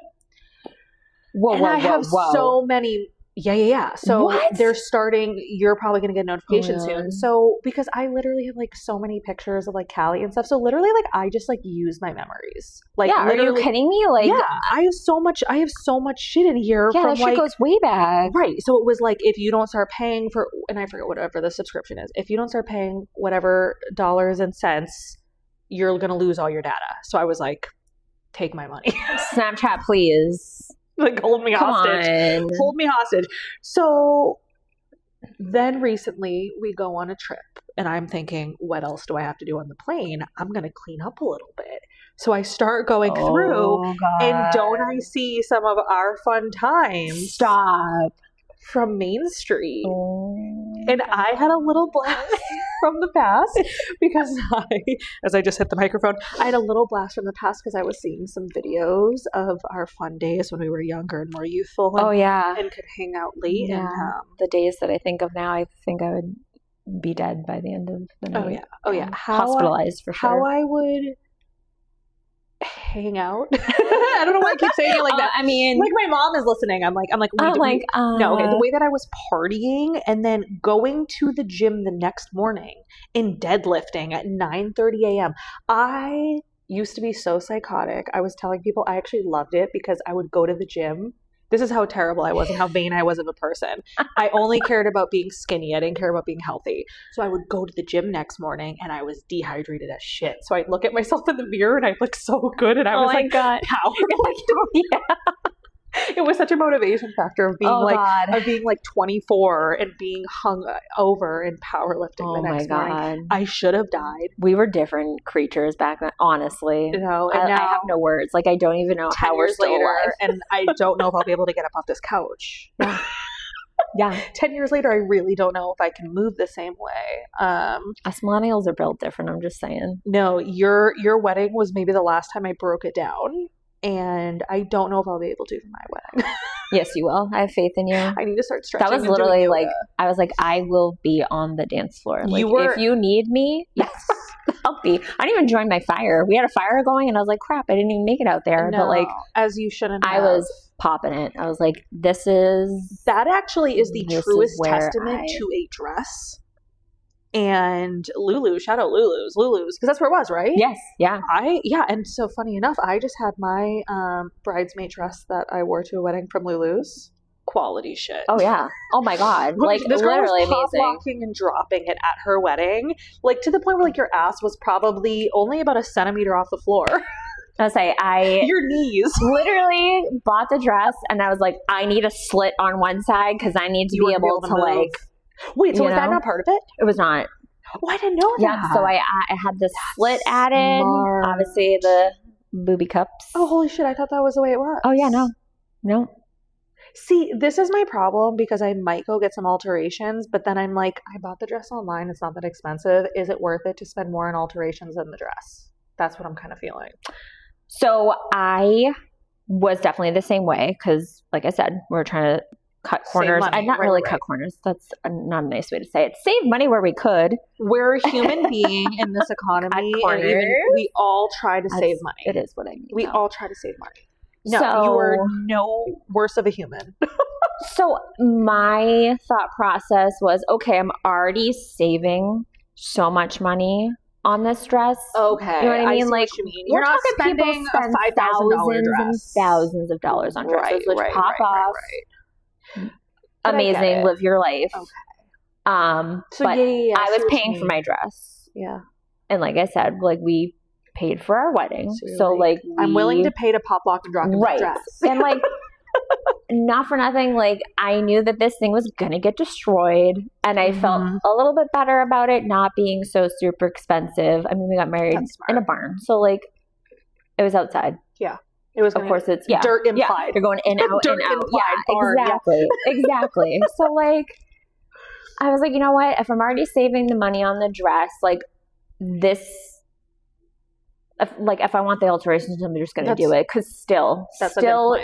I have so many. Yeah. So they're starting, you're probably going to get a notification soon. So, because I literally have like so many pictures of like Callie and stuff. So literally like I just like use my memories. Like, are you kidding me? Like, I have so much shit in here. Yeah, that shit goes way back. Right. So it was like, if you don't start paying for, and I forget whatever the subscription is, if you don't start paying whatever dollars and cents, you're going to lose all your data. So I was like, take my money. Snapchat, please. Like, hold me hostage. Hold me hostage. So then recently we go on a trip and I'm thinking, what else do I have to do on the plane? I'm going to clean up a little bit. So I start going through and don't I see some of our fun times? Stop. From Main Street. And I had a little blast from the past because as I just hit the microphone, I had a little blast from the past because I was seeing some videos of our fun days when we were younger and more youthful. And could hang out late. Yeah. And the days that I think of now, I think I would be dead by the end of the night. Oh yeah. Hospitalized for sure. How I would hang out. I don't know why I keep saying it like that. I mean, like my mom is listening. I'm like, no, okay, the way that I was partying and then going to the gym the next morning and deadlifting at 9:30 a.m. I used to be so psychotic. I was telling people I actually loved it because I would go to the gym. This is how terrible I was and how vain I was of a person. I only cared about being skinny. I didn't care about being healthy. So I would go to the gym next morning and I was dehydrated as shit. So I'd look at myself in the mirror and I'd look so good and I was like, powerful. It was such a motivation factor of being of being like 24 and being hung over and powerlifting the next morning. I should have died. We were different creatures back then, honestly. And now I have no words. Like, I don't even know how we're still alive. And I don't know if I'll be able to get up off this couch. Yeah. 10 years later, I really don't know if I can move the same way. Us millennials are built different. I'm just saying. No, your wedding was maybe the last time I broke it down. And I don't know if I'll be able to for my wedding. Yes, you will. I have faith in you. I need to start stretching. That was literally like, I was like, I will be on the dance floor. Like, if you need me, yes, I'll be. I didn't even join my fire. We had a fire going and I was like, crap, I didn't even make it out there. No, but like, as you shouldn't have. I was popping it. I was like, that actually is the truest testament to a dress. And Lulu, shout out Lulu's, because that's where it was, right? Yes, yeah. And so funny enough, I just had my bridesmaid dress that I wore to a wedding from Lulu's. Quality shit. Oh yeah. Oh my God. Like, this girl literally was pop amazing. Walking and dropping it at her wedding, like to the point where like your ass was probably only about a centimeter off the floor. I was say your knees literally bought the dress and I was like, I need a slit on one side because I need to be able to like. Wait, so was that not part of it? It was not. Oh, I didn't know that. Yeah, so I had the slit added. Smart. Obviously the booby cups. Oh, holy shit! I thought that was the way it was. Oh yeah, no. See, this is my problem because I might go get some alterations, but then I'm like, I bought the dress online. It's not that expensive. Is it worth it to spend more on alterations than the dress? That's what I'm kind of feeling. So I was definitely the same way because, like I said, we're trying to cut corners. Money, not really cut corners. That's not a nice way to say it. Save money where we could. We're a human being in this economy. And we all try to save money. It is what I mean. We all try to save money. No, you are no worse of a human. So my thought process was, okay, I'm already saving so much money on this dress. Okay. You know what I mean? see like, what you mean. we're You're not talking people spending spend a $5,000 thousands and dress. thousands of dollars on dresses, which pop off. But amazing, live your life. Okay. So but I was paying for my dress. Yeah. And like I said, like we paid for our wedding. So like I'm willing to pay to pop lock and drop in my dress. And like not for nothing, like I knew that this thing was gonna get destroyed, and I felt a little bit better about it not being so super expensive. I mean, we got married in a barn, so like it was outside. Yeah. It was, of course, it's dirt implied. Yeah. You're going in, out, dirt in, out. Implied barn. Exactly. Exactly. So like, I was like, you know what? If I'm already saving the money on the dress, like this, if I want the alterations, I'm just going to do it. Because still,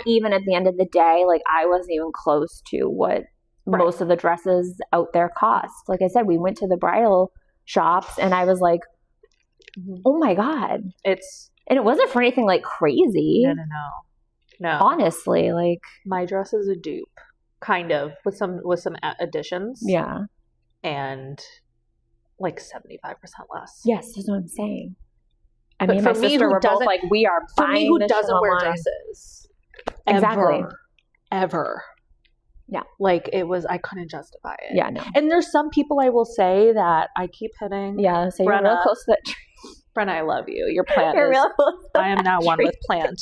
even at the end of the day, like I wasn't even close to what most of the dresses out there cost. Like I said, we went to the bridal shops, and I was like, oh my God, and it wasn't for anything like crazy. No. Honestly, like my dress is a dupe, kind of, with some additions. Yeah. And like 75% less. Yes, that's what I'm saying. I mean, my sister were both like, we are buying for me who this doesn't wear online. dresses. Exactly. Ever. Yeah. Like I couldn't justify it. Yeah, no. And there's some people I will say that I keep hitting. Yeah, so you're real close to that tree. Brenna, I love you. Your plant you're real close to I am not one with plant.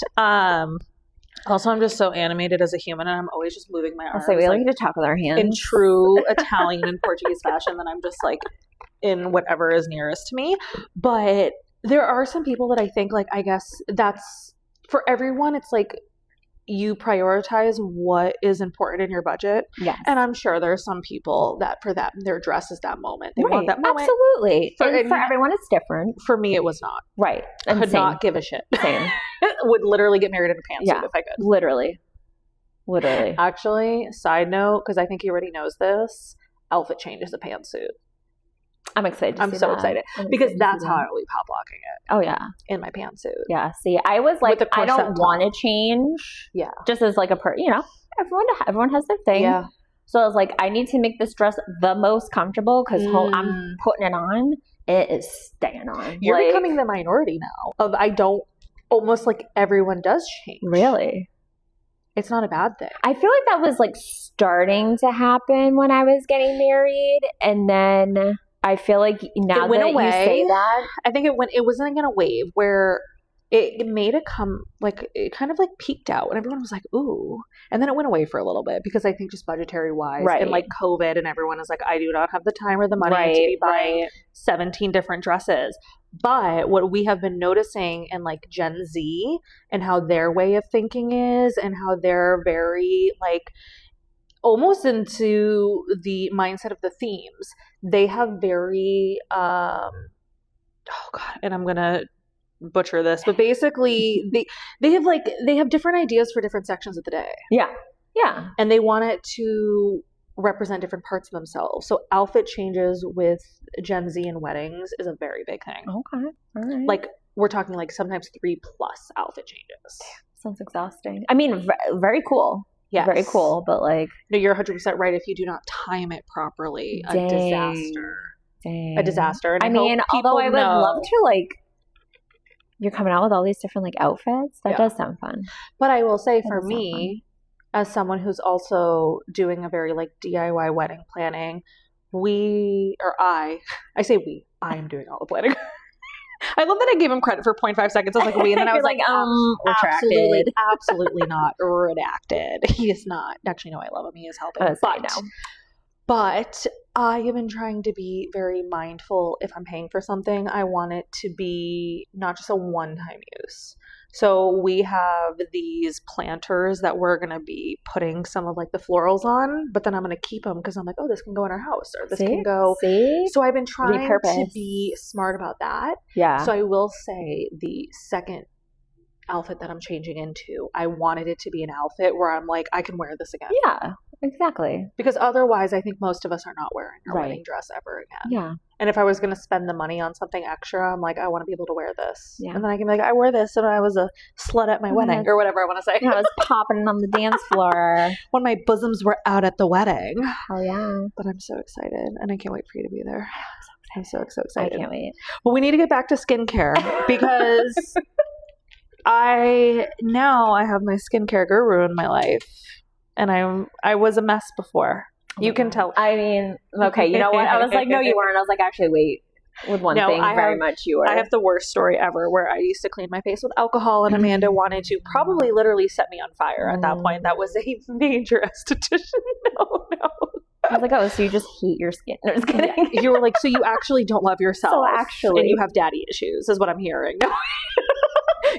Also, I'm just so animated as a human, and I'm always just moving my arms. So we like to talk with our hands. In true Italian and Portuguese fashion, then I'm just like in whatever is nearest to me. But there are some people that I think, like, I guess that's, for everyone, it's like you prioritize what is important in your budget. Yes. And I'm sure there are some people that for that, their dress is that moment. They want that moment. Absolutely. For everyone, it's different. For me, it was not. Right. And could not give a shit. Same. Would literally get married in a pantsuit if I could. Literally. Actually, side note, because I think he already knows this, outfit change is a pantsuit. I'm excited. I'm so excited because that's how I'll be pop locking it. Oh yeah, in my pantsuit. Yeah. See, I was like, I don't want to change. Yeah. Just as like everyone has their thing. Yeah. So I was like, I need to make this dress the most comfortable because I'm putting it on. It is staying on. You're becoming the minority now. Almost like everyone does change. Really. It's not a bad thing. I feel like that was like starting to happen when I was getting married, and then I feel like now that you say that, I think it wasn't going to wave where it made it come, like, it kind of like peaked out and everyone was like, ooh. And then it went away for a little bit because I think just budgetary wise and like COVID, and everyone is like, I do not have the time or the money to be buying 17 different dresses. But what we have been noticing in like Gen Z and how their way of thinking is, and how they're very like almost into the mindset of the themes. They have very, oh God, and I'm going to butcher this, but basically they have different ideas for different sections of the day. Yeah. Yeah. And they want it to represent different parts of themselves. So outfit changes with Gen Z and weddings is a very big thing. Okay. All right. Like we're talking like sometimes 3+ outfit changes. Sounds exhausting. I mean, very cool. Yes. Very cool, but like... No, you're 100% right. If you do not time it properly, a disaster. Dang. A disaster. And I mean, although I would love to, like... You're coming out with all these different, like, outfits. That does sound fun. But I will say, for me, as someone who's also doing a very, like, DIY wedding planning, I am doing all the planning. I love that I gave him credit for 0.5 seconds. I was like, we, and then I was like, retracted. Absolutely not. Redacted. He is not. Actually, no, I love him. He is helping. But I have been trying to be very mindful. If I'm paying for something, I want it to be not just a one-time use. So we have these planters that we're going to be putting some of like the florals on, but then I'm going to keep them because I'm like, oh, this can go in our house, or this can go. So I've been trying to be smart about that. Yeah. So I will say the second outfit that I'm changing into, I wanted it to be an outfit where I'm like, I can wear this again. Yeah. Exactly. Because otherwise, I think most of us are not wearing our Right. wedding dress ever again. Yeah. And if I was going to spend the money on something extra, I'm like, I want to be able to wear this. Yeah. And then I can be like, I wore this when I was a slut at my wedding or whatever I want to say. I was popping on the dance floor. When my bosoms were out at the wedding. Oh, yeah. But I'm so excited. And I can't wait for you to be there. I'm so excited. I can't wait. Well, we need to get back to skincare because I have my skincare guru in my life. And I was a mess before. You can tell. I mean, okay, you know what? I was like, no, you weren't. I was like, actually, wait. With one thing, very much you were. I have the worst story ever where I used to clean my face with alcohol, and Amanda wanted to probably literally set me on fire at that point. That was a major esthetician. No. I was like, oh, so you just hate your skin. No, just kidding. Yeah. You were like, so you actually don't love yourself. So actually. And you have daddy issues, is what I'm hearing.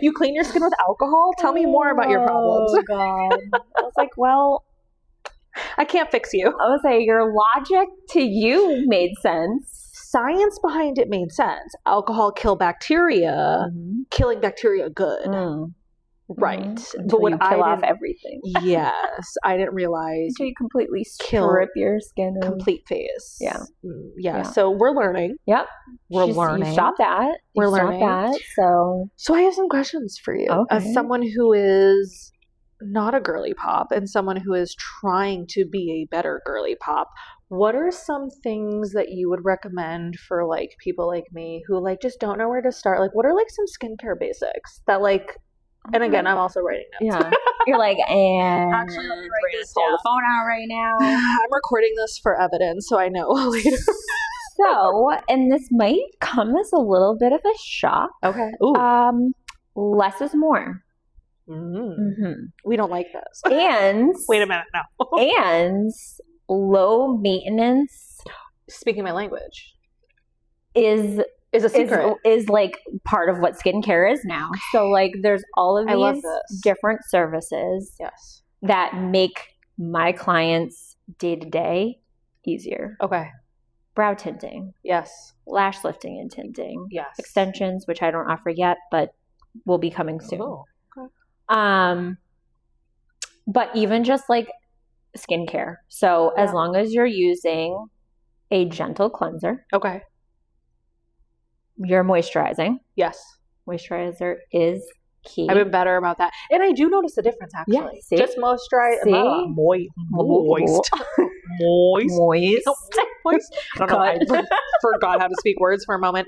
You clean your skin with alcohol? Tell me more about your problems. Oh, God. I was like, well, I can't fix you. I would say your logic to you made sense. Science behind it made sense. Alcohol kill bacteria. Killing bacteria good. Right. But when you kill off everything. Yes. I didn't realize. Until you completely strip your skin. Complete face. Yeah. Yeah. So we're learning. Yep. We're learning. You stopped that. We're learning. That, so I have some questions for you. Okay. As someone who is not a girly pop and someone who is trying to be a better girly pop, what are some things that you would recommend for like people like me who like just don't know where to start? Like what are like some skincare basics that like, and again, I'm also writing notes. Yeah. You're like, and actually, I'm we're pull the phone out right now. I'm recording this for evidence, so I know later. So, and this might come as a little bit of a shock. Okay. Ooh. Less is more. We don't like this. And wait a minute, no. And low maintenance. Speaking my language is a secret. Is like part of what skincare is now. So like there's all of these different services that make my clients day to day easier. Okay. Brow tinting. Yes. Lash lifting and tinting. Yes. Extensions, which I don't offer yet, but will be coming soon. Oh, okay. But even just like skincare. So as long as you're using a gentle cleanser. Okay. You're moisturizing. Yes. Moisturizer is key. I've been better about that. And I do notice a difference actually. Yeah, just moisturize. Moist. Moist. I don't know. I forgot how to speak words for a moment.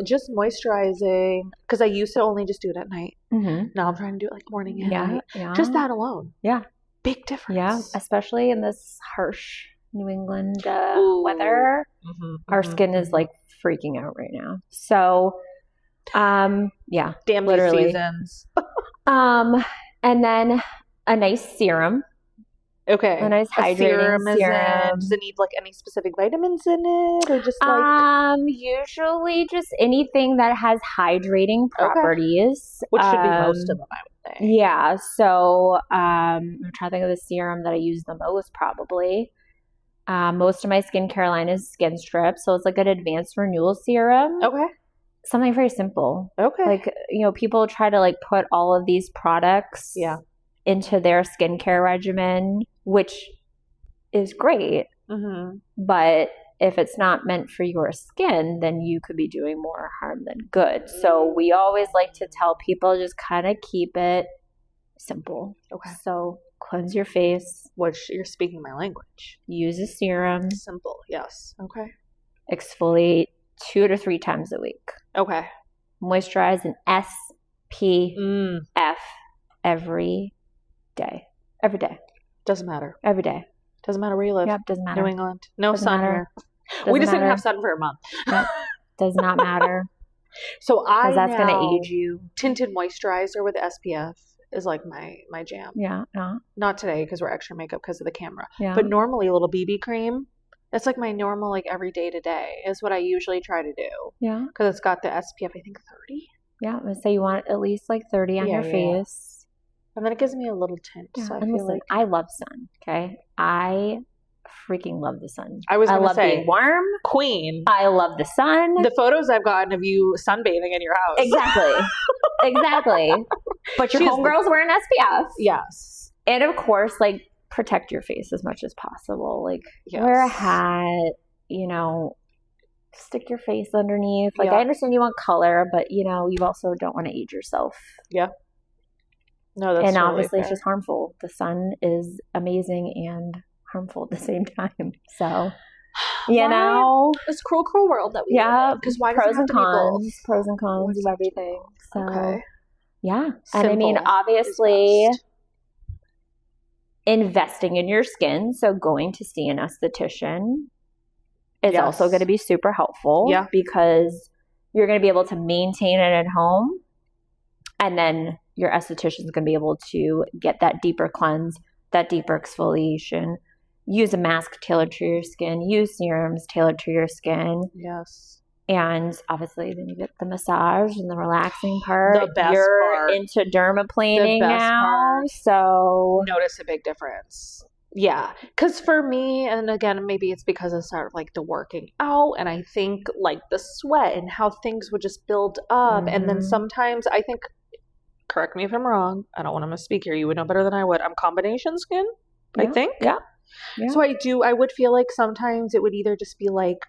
Just moisturizing because I used to only just do it at night. Now I'm trying to do it like morning and night. Yeah. Just that alone. Yeah. Big difference. Yeah. Especially in this harsh New England weather. Our skin is like freaking out right now. So, yeah. Damn literally. Seasons. And then a nice serum. Okay. A nice hydrating serum. Does it need like any specific vitamins in it or just like usually just anything that has hydrating properties. Which should be most of them, I would say. Yeah. So I'm trying to think of the serum that I use the most probably. Most of my skincare line is Skin Strip. So it's like an advanced renewal serum. Okay. Something very simple. Okay. Like, people try to like put all of these products into their skincare regimen, which is great. But if it's not meant for your skin, then you could be doing more harm than good. So we always like to tell people just kind of keep it simple. Okay. So cleanse your face. Which you're speaking my language. Use a serum. Simple. Yes. Okay. Exfoliate 2 to 3 times a week. Okay. Moisturize an SPF every day. Every day. Doesn't matter. Every day. Doesn't matter where you live. Yep, doesn't matter. New England. No doesn't sun matter. here. We just didn't have sun for a month. Nope. Does not matter. So that's going to age you. Tinted moisturizer with SPF is like my jam. Yeah. Not today because we're extra makeup because of the camera. Yeah. But normally a little BB cream. That's like my normal like every day to day is what I usually try to do. Yeah. Because it's got the SPF I think 30. Yeah. I'm going to say you want at least like 30 on your face. And then it gives me a little tint. Yeah. So I and feel listen, like I love sun. Okay. I freaking love the sun. I love being warm. Queen. I love the sun. The photos I've gotten of you sunbathing in your house. Exactly. Exactly. But your homegirl's wearing SPF. Yes. And of course, like protect your face as much as possible. Like wear a hat, you know, stick your face underneath. Like I understand you want color, but you know, you also don't want to age yourself. Yeah. No, that's and totally obviously fair. It's just harmful. The sun is amazing and harmful at the same time. So, you know, this cruel world that we live in. Because why does it have to be both? Pros and cons of everything. So, okay. Yeah. Simple and I mean, obviously, investing in your skin, so going to see an esthetician is also going to be super helpful. Yeah. Because you're going to be able to maintain it at home, and then your esthetician is going to be able to get that deeper cleanse, that deeper exfoliation, use a mask tailored to your skin, use serums tailored to your skin. Yes. And obviously then you get the massage and the relaxing part. The best You're part. into dermaplaning The best now. part. So notice a big difference. Yeah. Because for me, and again, maybe it's because I started like the working out, and I think like the sweat and how things would just build up. And then sometimes I think, correct me if I'm wrong, I don't want to misspeak here, you would know better than I would, I'm combination skin, I think. Yeah. So I would feel like sometimes it would either just be like,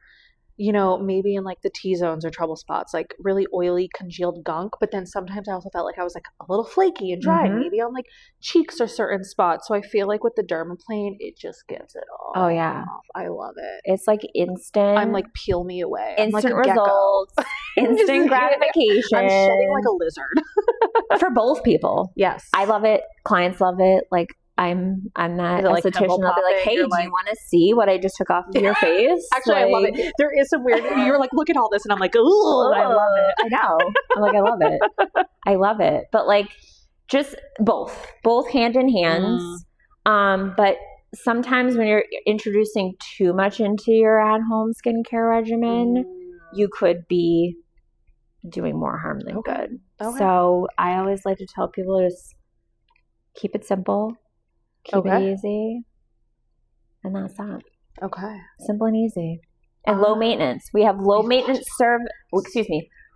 you know, maybe in like the T-zones or trouble spots, like really oily, congealed gunk. But then sometimes I also felt like I was like a little flaky and dry, maybe on like cheeks or certain spots. So I feel like with the dermaplane, it just gives it all. Oh, yeah. I love it. It's like instant. I'm like, peel me away. Instant I'm like a results. Instant gratification. I'm shedding like a lizard. For both people. Yes. I love it. Clients love it. Like, I'm that like esthetician. I'll be like, hey, do like, you want to see what I just took off of your face? Actually, I love it. There is some weird, you're like, look at all this. And I'm like, ooh, I love it. I know. I'm like, I love it. I love it. But like, just both hand in hands. But sometimes when you're introducing too much into your at-home skincare regimen, you could be doing more harm than good. Okay. So I always like to tell people to just keep it simple. Keep it easy. And that's that. Okay. Simple and easy. And low maintenance. We have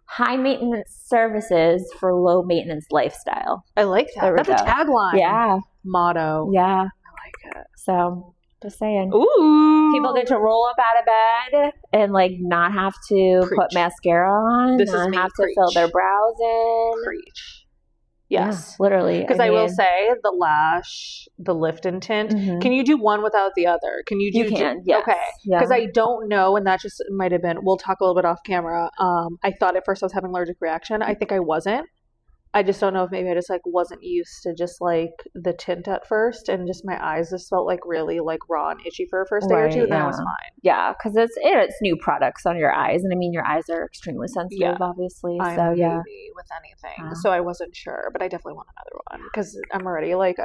high maintenance services for low maintenance lifestyle. I like that. That's a tagline. Yeah. Motto. Yeah. I like it. So just saying. Ooh. People get to roll up out of bed and like not have to put mascara on. Not have to fill their brows in. Preach. Yes. Yeah, literally. Because I will say the lash, the lift and tint, can you do one without the other? Can you do? You can, yes. Okay. Because I don't know, and that just might have been, we'll talk a little bit off camera. I thought at first I was having allergic reaction. I think I wasn't. I just don't know if maybe I just like wasn't used to just like the tint at first, and just my eyes just felt like really like raw and itchy for a first day or two, and then it was fine. Yeah, because it's new products on your eyes, and I mean your eyes are extremely sensitive, obviously. I'm so with anything, so I wasn't sure, but I definitely want another one because I'm already like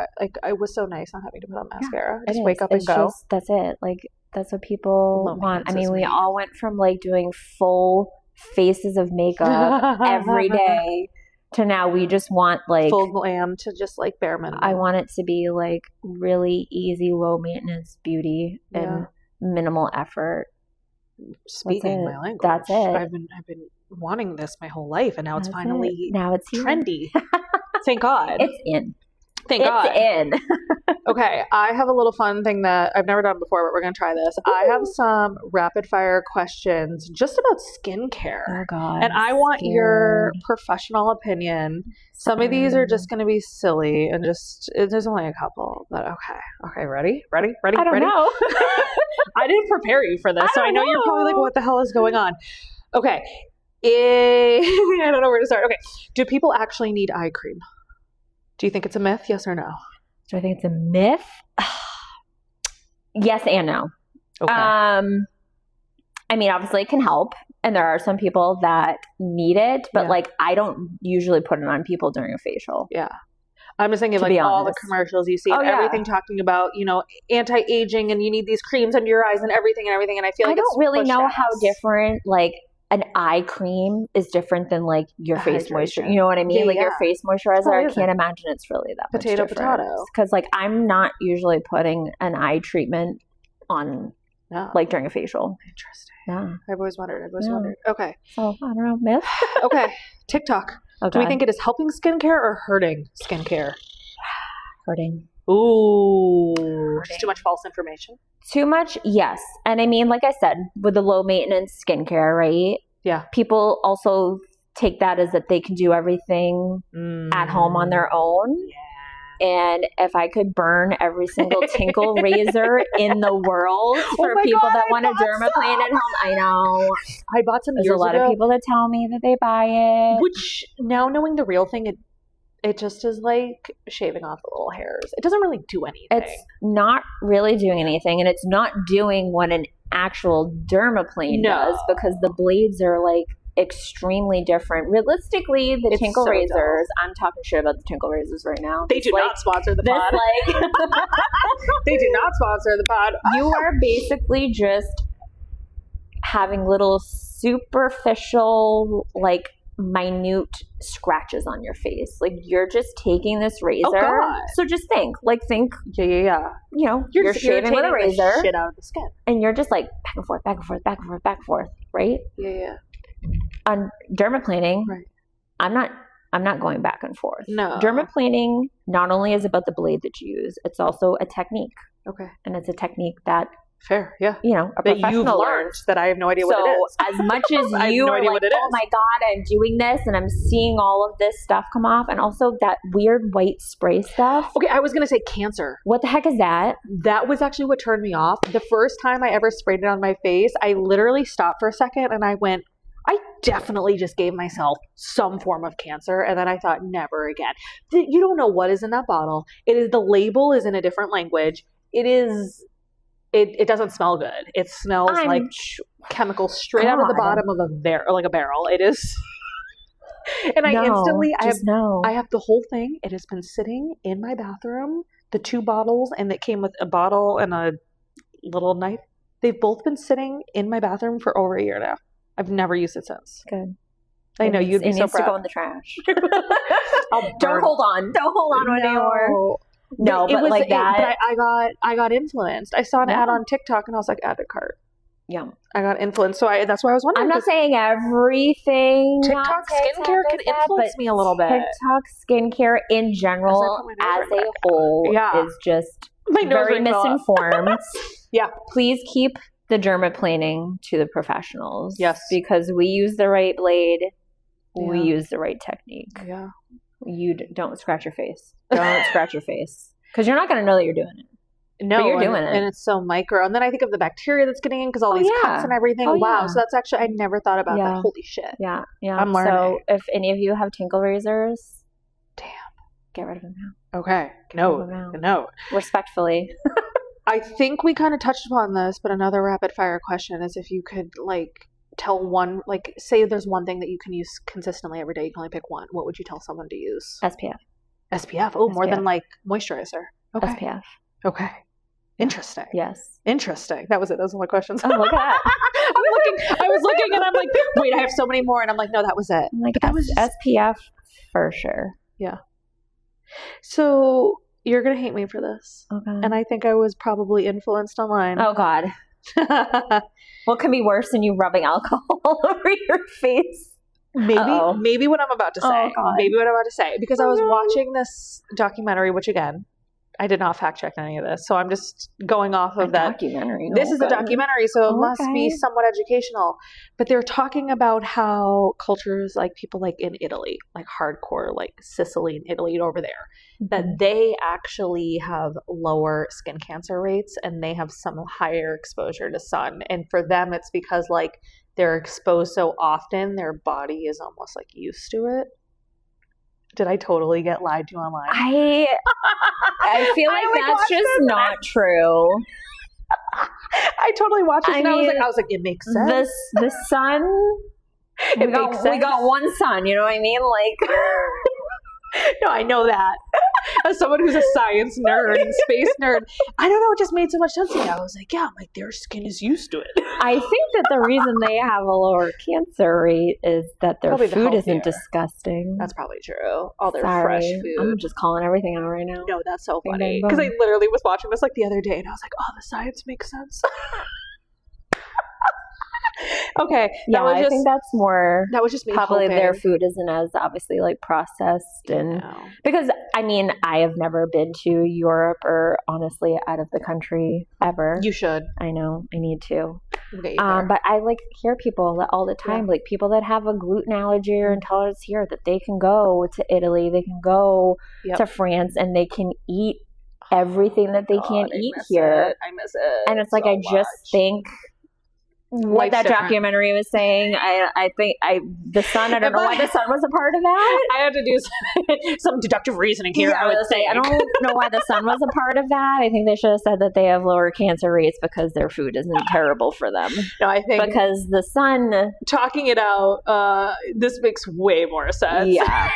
I was so nice not having to put on mascara. Just wake up and go. That's it. Like that's what people want. I mean, we all went from like doing full faces of makeup every day. To now we just want like full glam to just like bare minimum. I want it to be like really easy, low maintenance beauty and minimal effort. Speaking my language. That's it. I've been wanting this my whole life, and now it's finally now it's trendy. Thank God. It's in. Thank God. It's in. Okay, I have a little fun thing that I've never done before, but we're going to try this. I have some rapid fire questions just about skincare. Oh, God. And I want your professional opinion. Some of these are just going to be silly and there's only a couple, but okay. Okay, ready? I don't know. I didn't prepare you for this, so I know you're probably like, what the hell is going on? Okay. I don't know where to start. Okay. Do people actually need eye cream? Do you think it's a myth? Yes or no? Do I think it's a myth? Yes and no. Okay. I mean, obviously it can help. And there are some people that need it. But like, I don't usually put it on people during a facial. Yeah. I'm just thinking like all the commercials you see and everything talking about, you know, anti-aging and you need these creams under your eyes and everything. And I feel like I don't really know how different like an eye cream is different than like your face moisturizer. You know what I mean? Like your face moisturizer, I can't imagine it's really that much different. Potato. Because like I'm not usually putting an eye treatment on like during a facial. Interesting. Yeah. I've always wondered. Okay. So I don't know. Myth? Okay. TikTok. Do we think it is helping skincare or hurting skincare? Hurting. Ooh. Just too much false information. Too much, yes. And I mean, like I said, with the low maintenance skincare, right? Yeah. People also take that as that they can do everything at home on their own. Yeah. And if I could burn every single tinkle razor in the world for people that want to dermaplane at home, I know. I bought some There's years a lot ago, of people that tell me that they buy it. which now knowing the real thing, it just is like shaving off the little hairs. It doesn't really do anything. It's not really doing anything, and it's not doing what an actual dermaplane does, because the blades are like extremely different. Realistically, the tinkle razors, I'm talking shit about the tinkle razors right now. They do not sponsor the pod. They do not sponsor the pod. You are basically just having little superficial, like minute scratches on your face. Like you're just taking this razor. Oh, God. So just think. Yeah. You know, you're shaving with a razor, shit out of the skin, and you're just like back and forth, back and forth, back and forth, back and forth, right? Yeah. On dermaplaning, right. I'm not going back and forth. No. Dermaplaning not only is about the blade that you use, it's also a technique. Okay. And it's a technique that fair, yeah. You know, a that professional you've learned learns. That I have no idea what it is. So as much as I have you no are idea like, what it oh is. my God, I'm doing this and I'm seeing all of this stuff come off, and also that weird white spray stuff. Okay, I was gonna say cancer. What the heck is that? That was actually what turned me off. The first time I ever sprayed it on my face, I literally stopped for a second and I went, I definitely just gave myself some form of cancer. And then I thought, never again. You don't know what is in that bottle. The label is in a different language. It doesn't smell good. It smells like chemicals straight out of the bottom of a barrel. It is. And I have the whole thing. It has been sitting in my bathroom, the 2 bottles, and it came with a bottle and a little knife. They've both been sitting in my bathroom for over a year now. I've never used it since. Good. I know you'd be so proud. It needs to go in the trash. Don't hold on anymore. No, but like that. But I got influenced. I saw an ad on TikTok and I was like, add to cart. Yeah. I got influenced. So that's why I was wondering. I'm not saying everything. TikTok skincare can influence me a little bit. TikTok skincare in general as a whole is just very misinformed. Yeah. Please keep the dermaplaning to the professionals. Yes. Because we use the right blade. Yeah. We use the right technique. Yeah. You don't scratch your face. Don't scratch your face. Because you're not going to know that you're doing it. No, but you're doing it. And it's so micro. And then I think of the bacteria that's getting in because all these cuts and everything. Wow. Yeah. So that's actually, I never thought about that. Holy shit. Yeah. Yeah. I'm learning. So if any of you have tinkle razors, get rid of them now. Okay. No. Respectfully. I think we kind of touched upon this, but another rapid fire question is if you could tell one, say there's one thing that you can use consistently every day, you can only pick one. What would you tell someone to use? SPF. SPF. Oh, SPF. More than moisturizer. Okay. SPF. Okay. Interesting. Yes. Interesting. That was it. Those were my questions. Oh, look at that. I was looking and I'm like, wait, I have so many more. And I'm like, no, that was it. But that was SPF for sure. Yeah. So you're going to hate me for this. Okay. And I think I was probably influenced online. Oh, God. What can be worse than you rubbing alcohol all over your face? Maybe what I'm about to say. Oh, God. Maybe what I'm about to say. Because I was watching this documentary, which again, I did not fact check any of this. So I'm just going off of that. Documentary. This is a documentary, so it must be somewhat educational. But they're talking about how cultures people in Italy, hardcore, Sicily and Italy over there, that they actually have lower skin cancer rates and they have some higher exposure to sun. And for them, it's because they're exposed so often, their body is almost used to it. Did I totally get lied to online? I feel like that's just not true. I totally watched it and I was like, it makes sense. The sun, we got one sun, you know what I mean? No, I know that. As someone who's a science nerd and space nerd, I don't know, it just made so much sense to me. I was like, their skin is used to it. I think that the reason they have a lower cancer rate is that their food isn't disgusting. That's probably true. All their fresh food. I'm just calling everything out right now. No, that's so funny. Because I literally was watching this the other day and I was like, oh, the science makes sense. Okay. Yeah, I think that's more. That was just me probably hoping. their food isn't as obviously like processed and because I mean I have never been to Europe or honestly out of the country ever. You should. I know I need to. We'll get you there. But I like hear people all the time, like people that have a gluten allergy or intolerance here, that they can go to Italy, they can go to France, and they can eat everything that they can't eat here. I miss it. And it's like I just think what that documentary was saying. I think the sun. I don't know why the sun was a part of that. I had to do some deductive reasoning here. I would say I don't know why the sun was a part of that. I think they should have said that they have lower cancer rates because their food isn't terrible for them. No, I think because the sun. Talking it out, this makes way more sense. Yeah.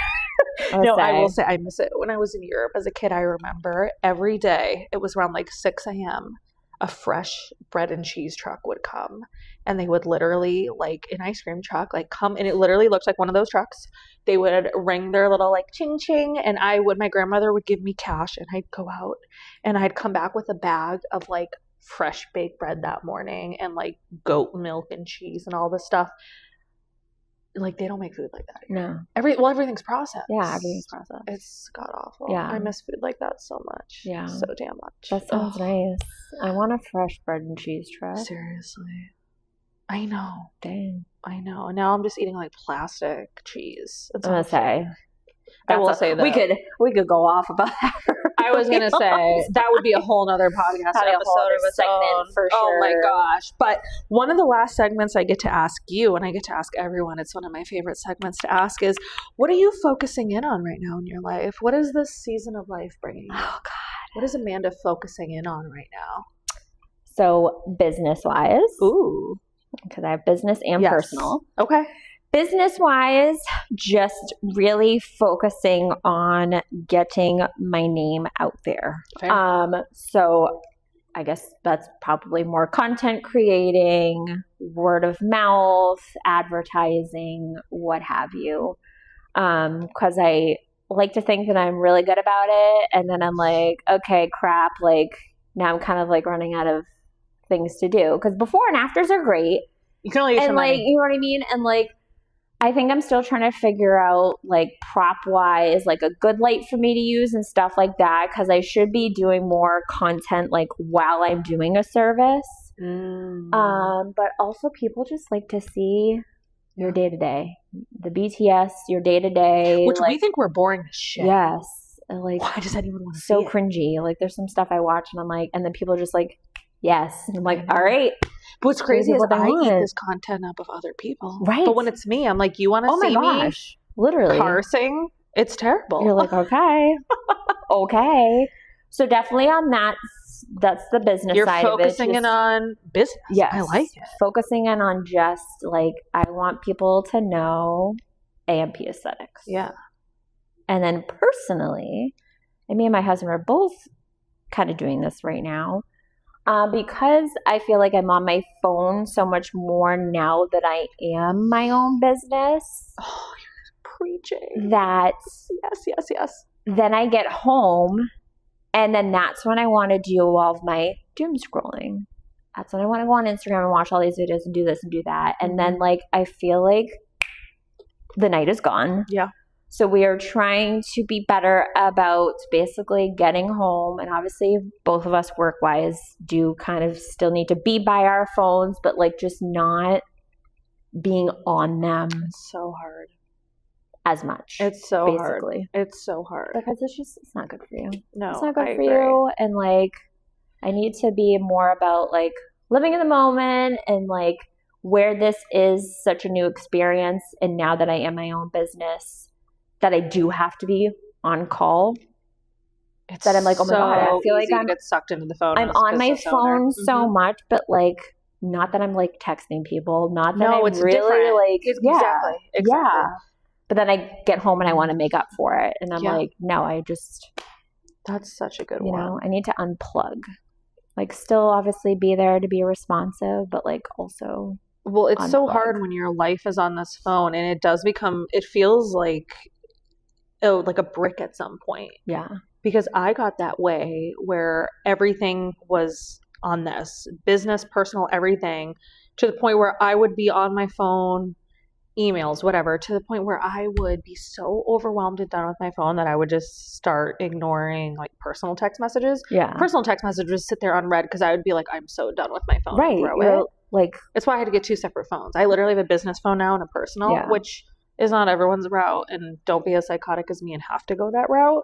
I will say I miss it. When I was in Europe as a kid, I remember every day it was around like 6 a.m. a fresh bread and cheese truck would come, and they would literally, like an ice cream truck, like come, and it literally looked like one of those trucks. They would ring their little like ching ching, and my grandmother would give me cash, and I'd go out and I'd come back with a bag of like fresh baked bread that morning and like goat milk and cheese and all this stuff. Like they don't make food like that here. No. Everything's processed. Yeah, everything's processed. It's god awful. Yeah. I miss food like that so much. Yeah. So damn much. That sounds nice. I want a fresh bread and cheese truck. Seriously. I know. Dang. I know. Now I'm just eating like plastic cheese. I'm gonna say. I will say that we could go off about that. I was gonna say that would be a whole nother podcast episode of its own. For sure. Oh my gosh! But one of the last segments I get to ask you, and I get to ask everyone. It's one of my favorite segments to ask. Is what are you focusing in on right now in your life? What is this season of life bringing? Oh God! What is Amanda focusing in on right now? So business wise, ooh, because I have business and personal. Okay. Business-wise, just really focusing on getting my name out there. So I guess that's probably more content creating, word of mouth, advertising, what have you. Because I like to think that I'm really good about it. And then I'm like, okay, crap. Like now I'm kind of like running out of things to do. Because before and afters are great. You can only use and like, money. you know what I mean? And like, I think I'm still trying to figure out like prop wise, like a good light for me to use and stuff like that. Cause I should be doing more content like while I'm doing a service. But also people just like to see your day to day, the BTS, your day to day. Which we think we're boring as shit. Yes. Like, why does anyone want to so see it? Cringy. Like there's some stuff I watch and I'm like, and then people are just like, yes. And I'm like, all right. But what's crazy is I eat this content up of other people. Right. But when it's me, I'm like, you want to see me literally cursing? It's terrible. You're like, okay. Okay. So definitely on that's the business side of it. You're focusing in on business. Yes. I like it. Focusing in on just like, I want people to know AMP Aesthetics. Yeah. And then personally, and me and my husband are both kind of doing this right now. Because I feel like I'm on my phone so much more now that I am my own business. Oh, you're preaching. That yes. Then I get home, and then that's when I want to do all of my doom scrolling. That's when I want to go on Instagram and watch all these videos and do this and do that. And then like I feel like the night is gone. Yeah. So we are trying to be better about basically getting home. And obviously both of us work-wise do kind of still need to be by our phones, but like just not being on them. It's so hard. As much. It's so basically. Hard. It's so hard. Because it's not good for you. No, it's not good for you. And like, I need to be more about like living in the moment and like where this is such a new experience. And now that I am my own business, that I do have to be on call. It's that I'm like, oh my God, I feel like I'm get sucked into the phone. I'm on my phone so much, but like, not that I'm like texting people, not that I'm it's really different. like, Exactly. Yeah. But then I get home and I want to make up for it. And I'm like, no, that's such a good you one. know, I need to unplug. Like still obviously be there to be responsive, but like also. Well, it's unplug. so hard when your life is on this phone and it feels like a brick at some point. Yeah. Because I got that way where everything was on this business, personal, everything. to the point where I would be on my phone, emails, whatever, to the point where I would be so overwhelmed and done with my phone that I would just start ignoring like personal text messages. Yeah. Personal text messages sit there unread because I would be like, I'm so done with my phone. Right. Throw it. Like, that's why I had to get 2 separate phones. I literally have a business phone now and a personal, which is not everyone's route. And don't be as psychotic as me and have to go that route.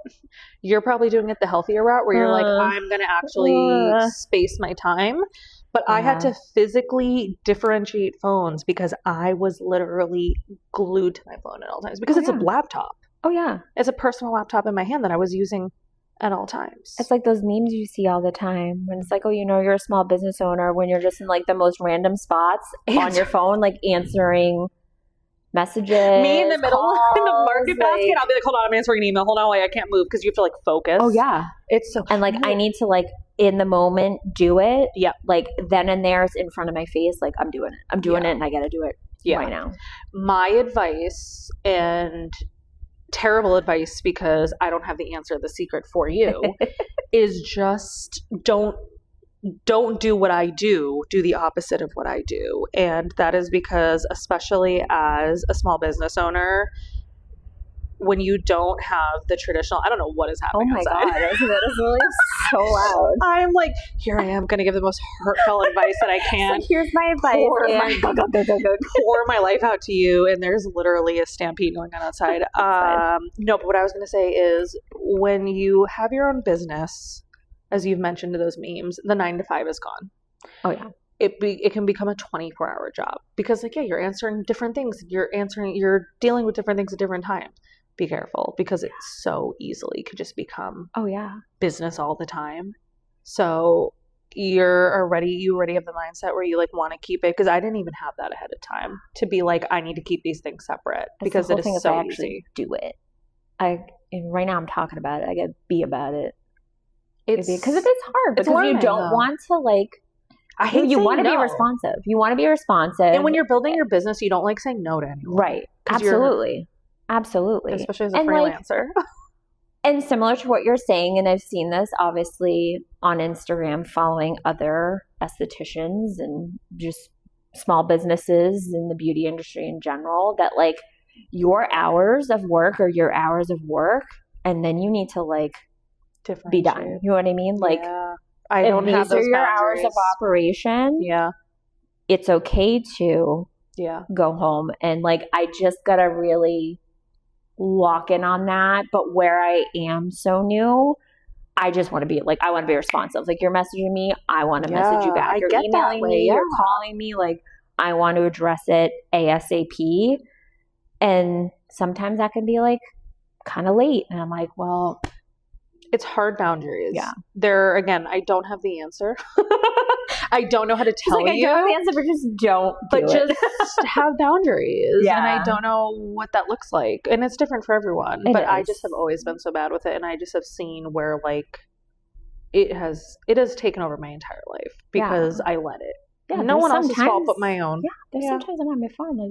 You're probably doing it the healthier route where you're like, I'm going to actually space my time. But I had to physically differentiate phones because I was literally glued to my phone at all times because it's a laptop. Oh, yeah. It's a personal laptop in my hand that I was using at all times. It's like those memes you see all the time when it's like, oh, you know, you're a small business owner when you're just in like the most random spots on your phone, like answering messages. Me in the middle calls, in the market basket. I'll be like, hold on, I'm answering an email. Hold on, wait, I can't move because you have to like focus. Oh, yeah. It's so and like, I need to like in the moment do it. Yeah. Like then and there, it's in front of my face. Like I'm doing it. I'm doing it and I got to do it right now. My advice, and terrible advice because I don't have the answer, the secret for you, is just don't do what I do the opposite of what I do. And that is because, especially as a small business owner, when you don't have the traditional, I don't know what is happening outside. Oh my God, that is really so loud. I'm like, here I am going to give the most hurtful advice that I can. So here's my advice. Pour my life out to you. And there's literally a stampede going on outside. No, but what I was going to say is when you have your own business, as you've mentioned to those memes, the 9 to 5 is gone. Oh yeah. It can become a 24-hour job because like, yeah, you're answering different things. You're dealing with different things at different times. Be careful because it so easily could just become business all the time. So you already have the mindset where you like want to keep it, because I didn't even have that ahead of time to be like, I need to keep these things separate because it is so easy. Do it. And right now I'm talking about it. I gotta be about it. Because it is hard because you don't want to like. You want to be responsive. You want to be responsive. And when you're building your business, you don't like saying no to anyone. Right. Absolutely. Absolutely. Especially as a freelancer. And similar to what you're saying, and I've seen this obviously on Instagram following other estheticians and just small businesses in the beauty industry in general, that like your hours of work are your hours of work, and then you need to like be done. You know what I mean? Like, I don't have those your hours of operation. Yeah. It's okay to go home. And like, I just got to really lock in on that. But where I am so new, I just want to be like, I want to be responsive. Like, you're messaging me, I want to message you back. You're emailing me, you're calling me, like, I want to address it ASAP. And sometimes that can be like kind of late. And I'm like, well, it's hard boundaries. Yeah. Again, I don't have the answer. I don't know how to tell you. I don't have the answer, but just don't do it. Just have boundaries. Yeah. And I don't know what that looks like. And it's different for everyone. But I just have always been so bad with it. And I just have seen where like it has taken over my entire life because I let it. Yeah, no one else's fault but my own. Yeah. There's sometimes I'm on my phone like,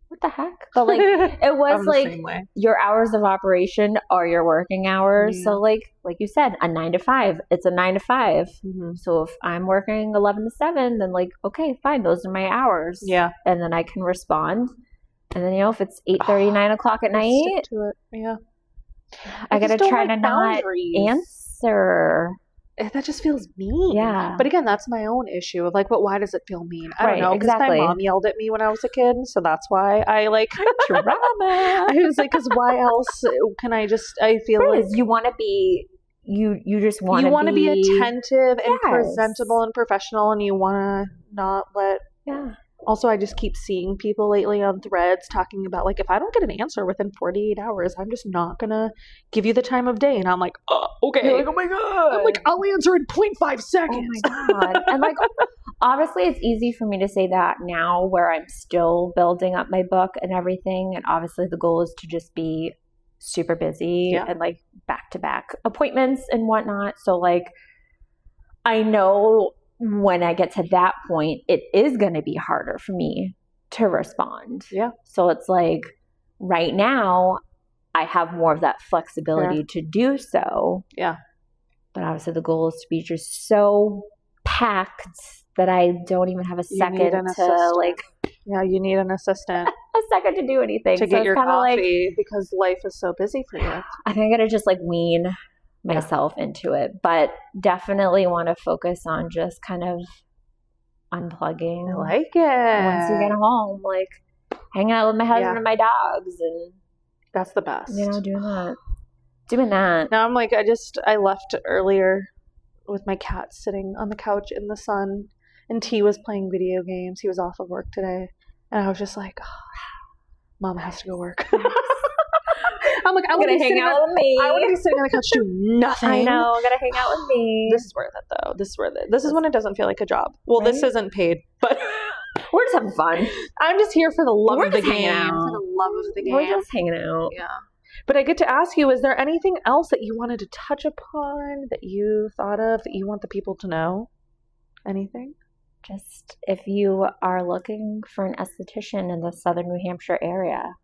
what the heck? But like, it was like your hours of operation are your working hours. Yeah. So like you said, a 9 to 5, it's a 9 to 5. Mm-hmm. So if I'm working 11 to 7, then like, okay, fine. Those are my hours. Yeah. And then I can respond. And then, if it's 8:30, 9 o'clock at night, stick to it. Yeah. I got to try to not answer. That just feels mean. Yeah. But again, that's my own issue of like, but why does it feel mean? I don't know. Because my mom yelled at me when I was a kid. So that's why I like drama. I was like, because why else can I feel like you want to be, you just want to be attentive and presentable and professional, and you want to not let. Yeah. Also, I just keep seeing people lately on threads talking about, like, if I don't get an answer within 48 hours, I'm just not going to give you the time of day. And I'm like, oh, okay. You're like, oh, my God. I'm like, I'll answer in 0.5 seconds. Oh, my God. And, like, obviously, it's easy for me to say that now where I'm still building up my book and everything. And obviously, the goal is to just be super busy and, like, back-to-back appointments and whatnot. So, like, I know when I get to that point, it is going to be harder for me to respond. Yeah. So it's like right now I have more of that flexibility to do so. Yeah. But obviously the goal is to be just so packed that I don't even have a second to like. Yeah, you need an assistant. A second to do anything. To get your coffee because life is so busy for you. I think I gotta just like wean myself into it, but definitely want to focus on just kind of unplugging. I like it. Once you get home, like hanging out with my husband and my dogs, and that's the best. You know, doing that. Now I'm like, I left earlier with my cat sitting on the couch in the sun, and T was playing video games. He was off of work today, and I was just like, oh, Mama has to go work. I'm like, I want to hang out with me. I want to be sitting on the couch doing nothing. I know, I'm gonna hang out with me. This is worth it, though. This is when it doesn't feel like a job. Well, This isn't paid, but we're just having fun. I'm just here for the love of the game. For the love of the game. We're just hanging out. Yeah. But I get to ask you, is there anything else that you wanted to touch upon that you thought of that you want the people to know? Anything? Just if you are looking for an esthetician in the southern New Hampshire area.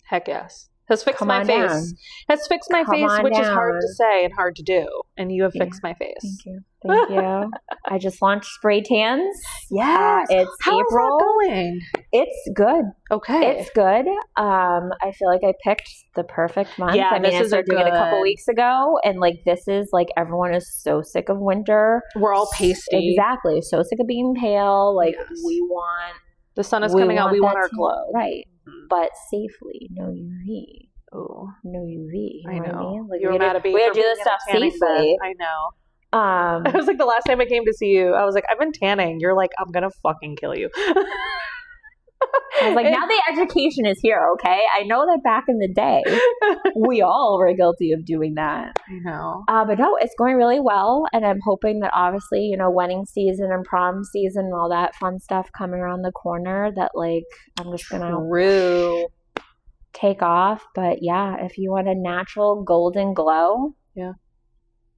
Heck yes. Has fixed my face. Down. Has fixed my face, which is hard to say and hard to do. And you have fixed my face. Thank you. Thank you. I just launched spray tans. Yes. It's How April. Is that going? It's good. Okay. It's good. I feel like I picked the perfect month. Yeah, I mean, I started doing it a couple weeks ago, and like this is like everyone is so sick of winter. We're all pasty. Exactly. So sick of being pale. Like we want the sun is coming out. We want our glow. Right. But safely. No UV. Oh, no UV. I know. What I mean? Like, you were mad at me. We gotta do this stuff safely. I know. It was like the last time I came to see you, I was like, I've been tanning. You're like, I'm gonna fucking kill you. I was like, now the education is here, okay? I know that back in the day, we all were guilty of doing that. I know. But no, it's going really well. And I'm hoping that obviously, you know, wedding season and prom season and all that fun stuff coming around the corner that like, I'm just going to take off. But yeah, if you want a natural golden glow. Yeah.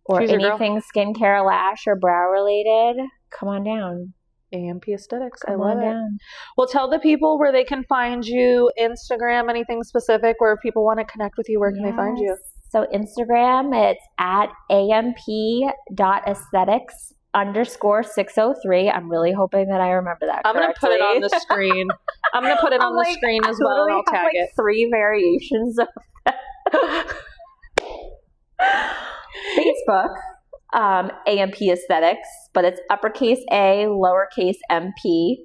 Or anything skincare, lash, or brow related, come on down. AMP Aesthetics. Come I love it. Down. Well, tell the people where they can find you, Instagram, anything specific, where if people want to connect with you, where can they find you? So Instagram, it's at amp.esthetics_603. I'm really hoping that I remember that correctly. I'm going to put it on the screen. I'm going to put it on the screen as well, and I'll tag it. 3 variations of that. Facebook. AMP Aesthetics, but it's uppercase A, lowercase MP.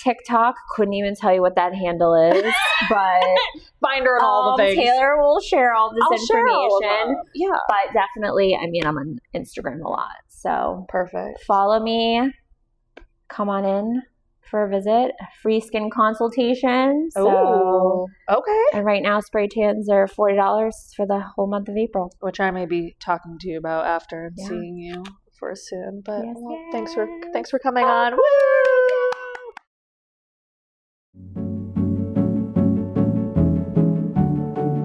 TikTok, couldn't even tell you what that handle is, but find her on all the things. Taylor will share all this information. Yeah, but definitely, I mean, I'm on Instagram a lot, so perfect. Follow me. Come on in for a visit. Free skin consultation. So, okay. And right now, spray tans are $40 for the whole month of April, which I may be talking to you about after and seeing you for soon. But thanks for coming on. Woo!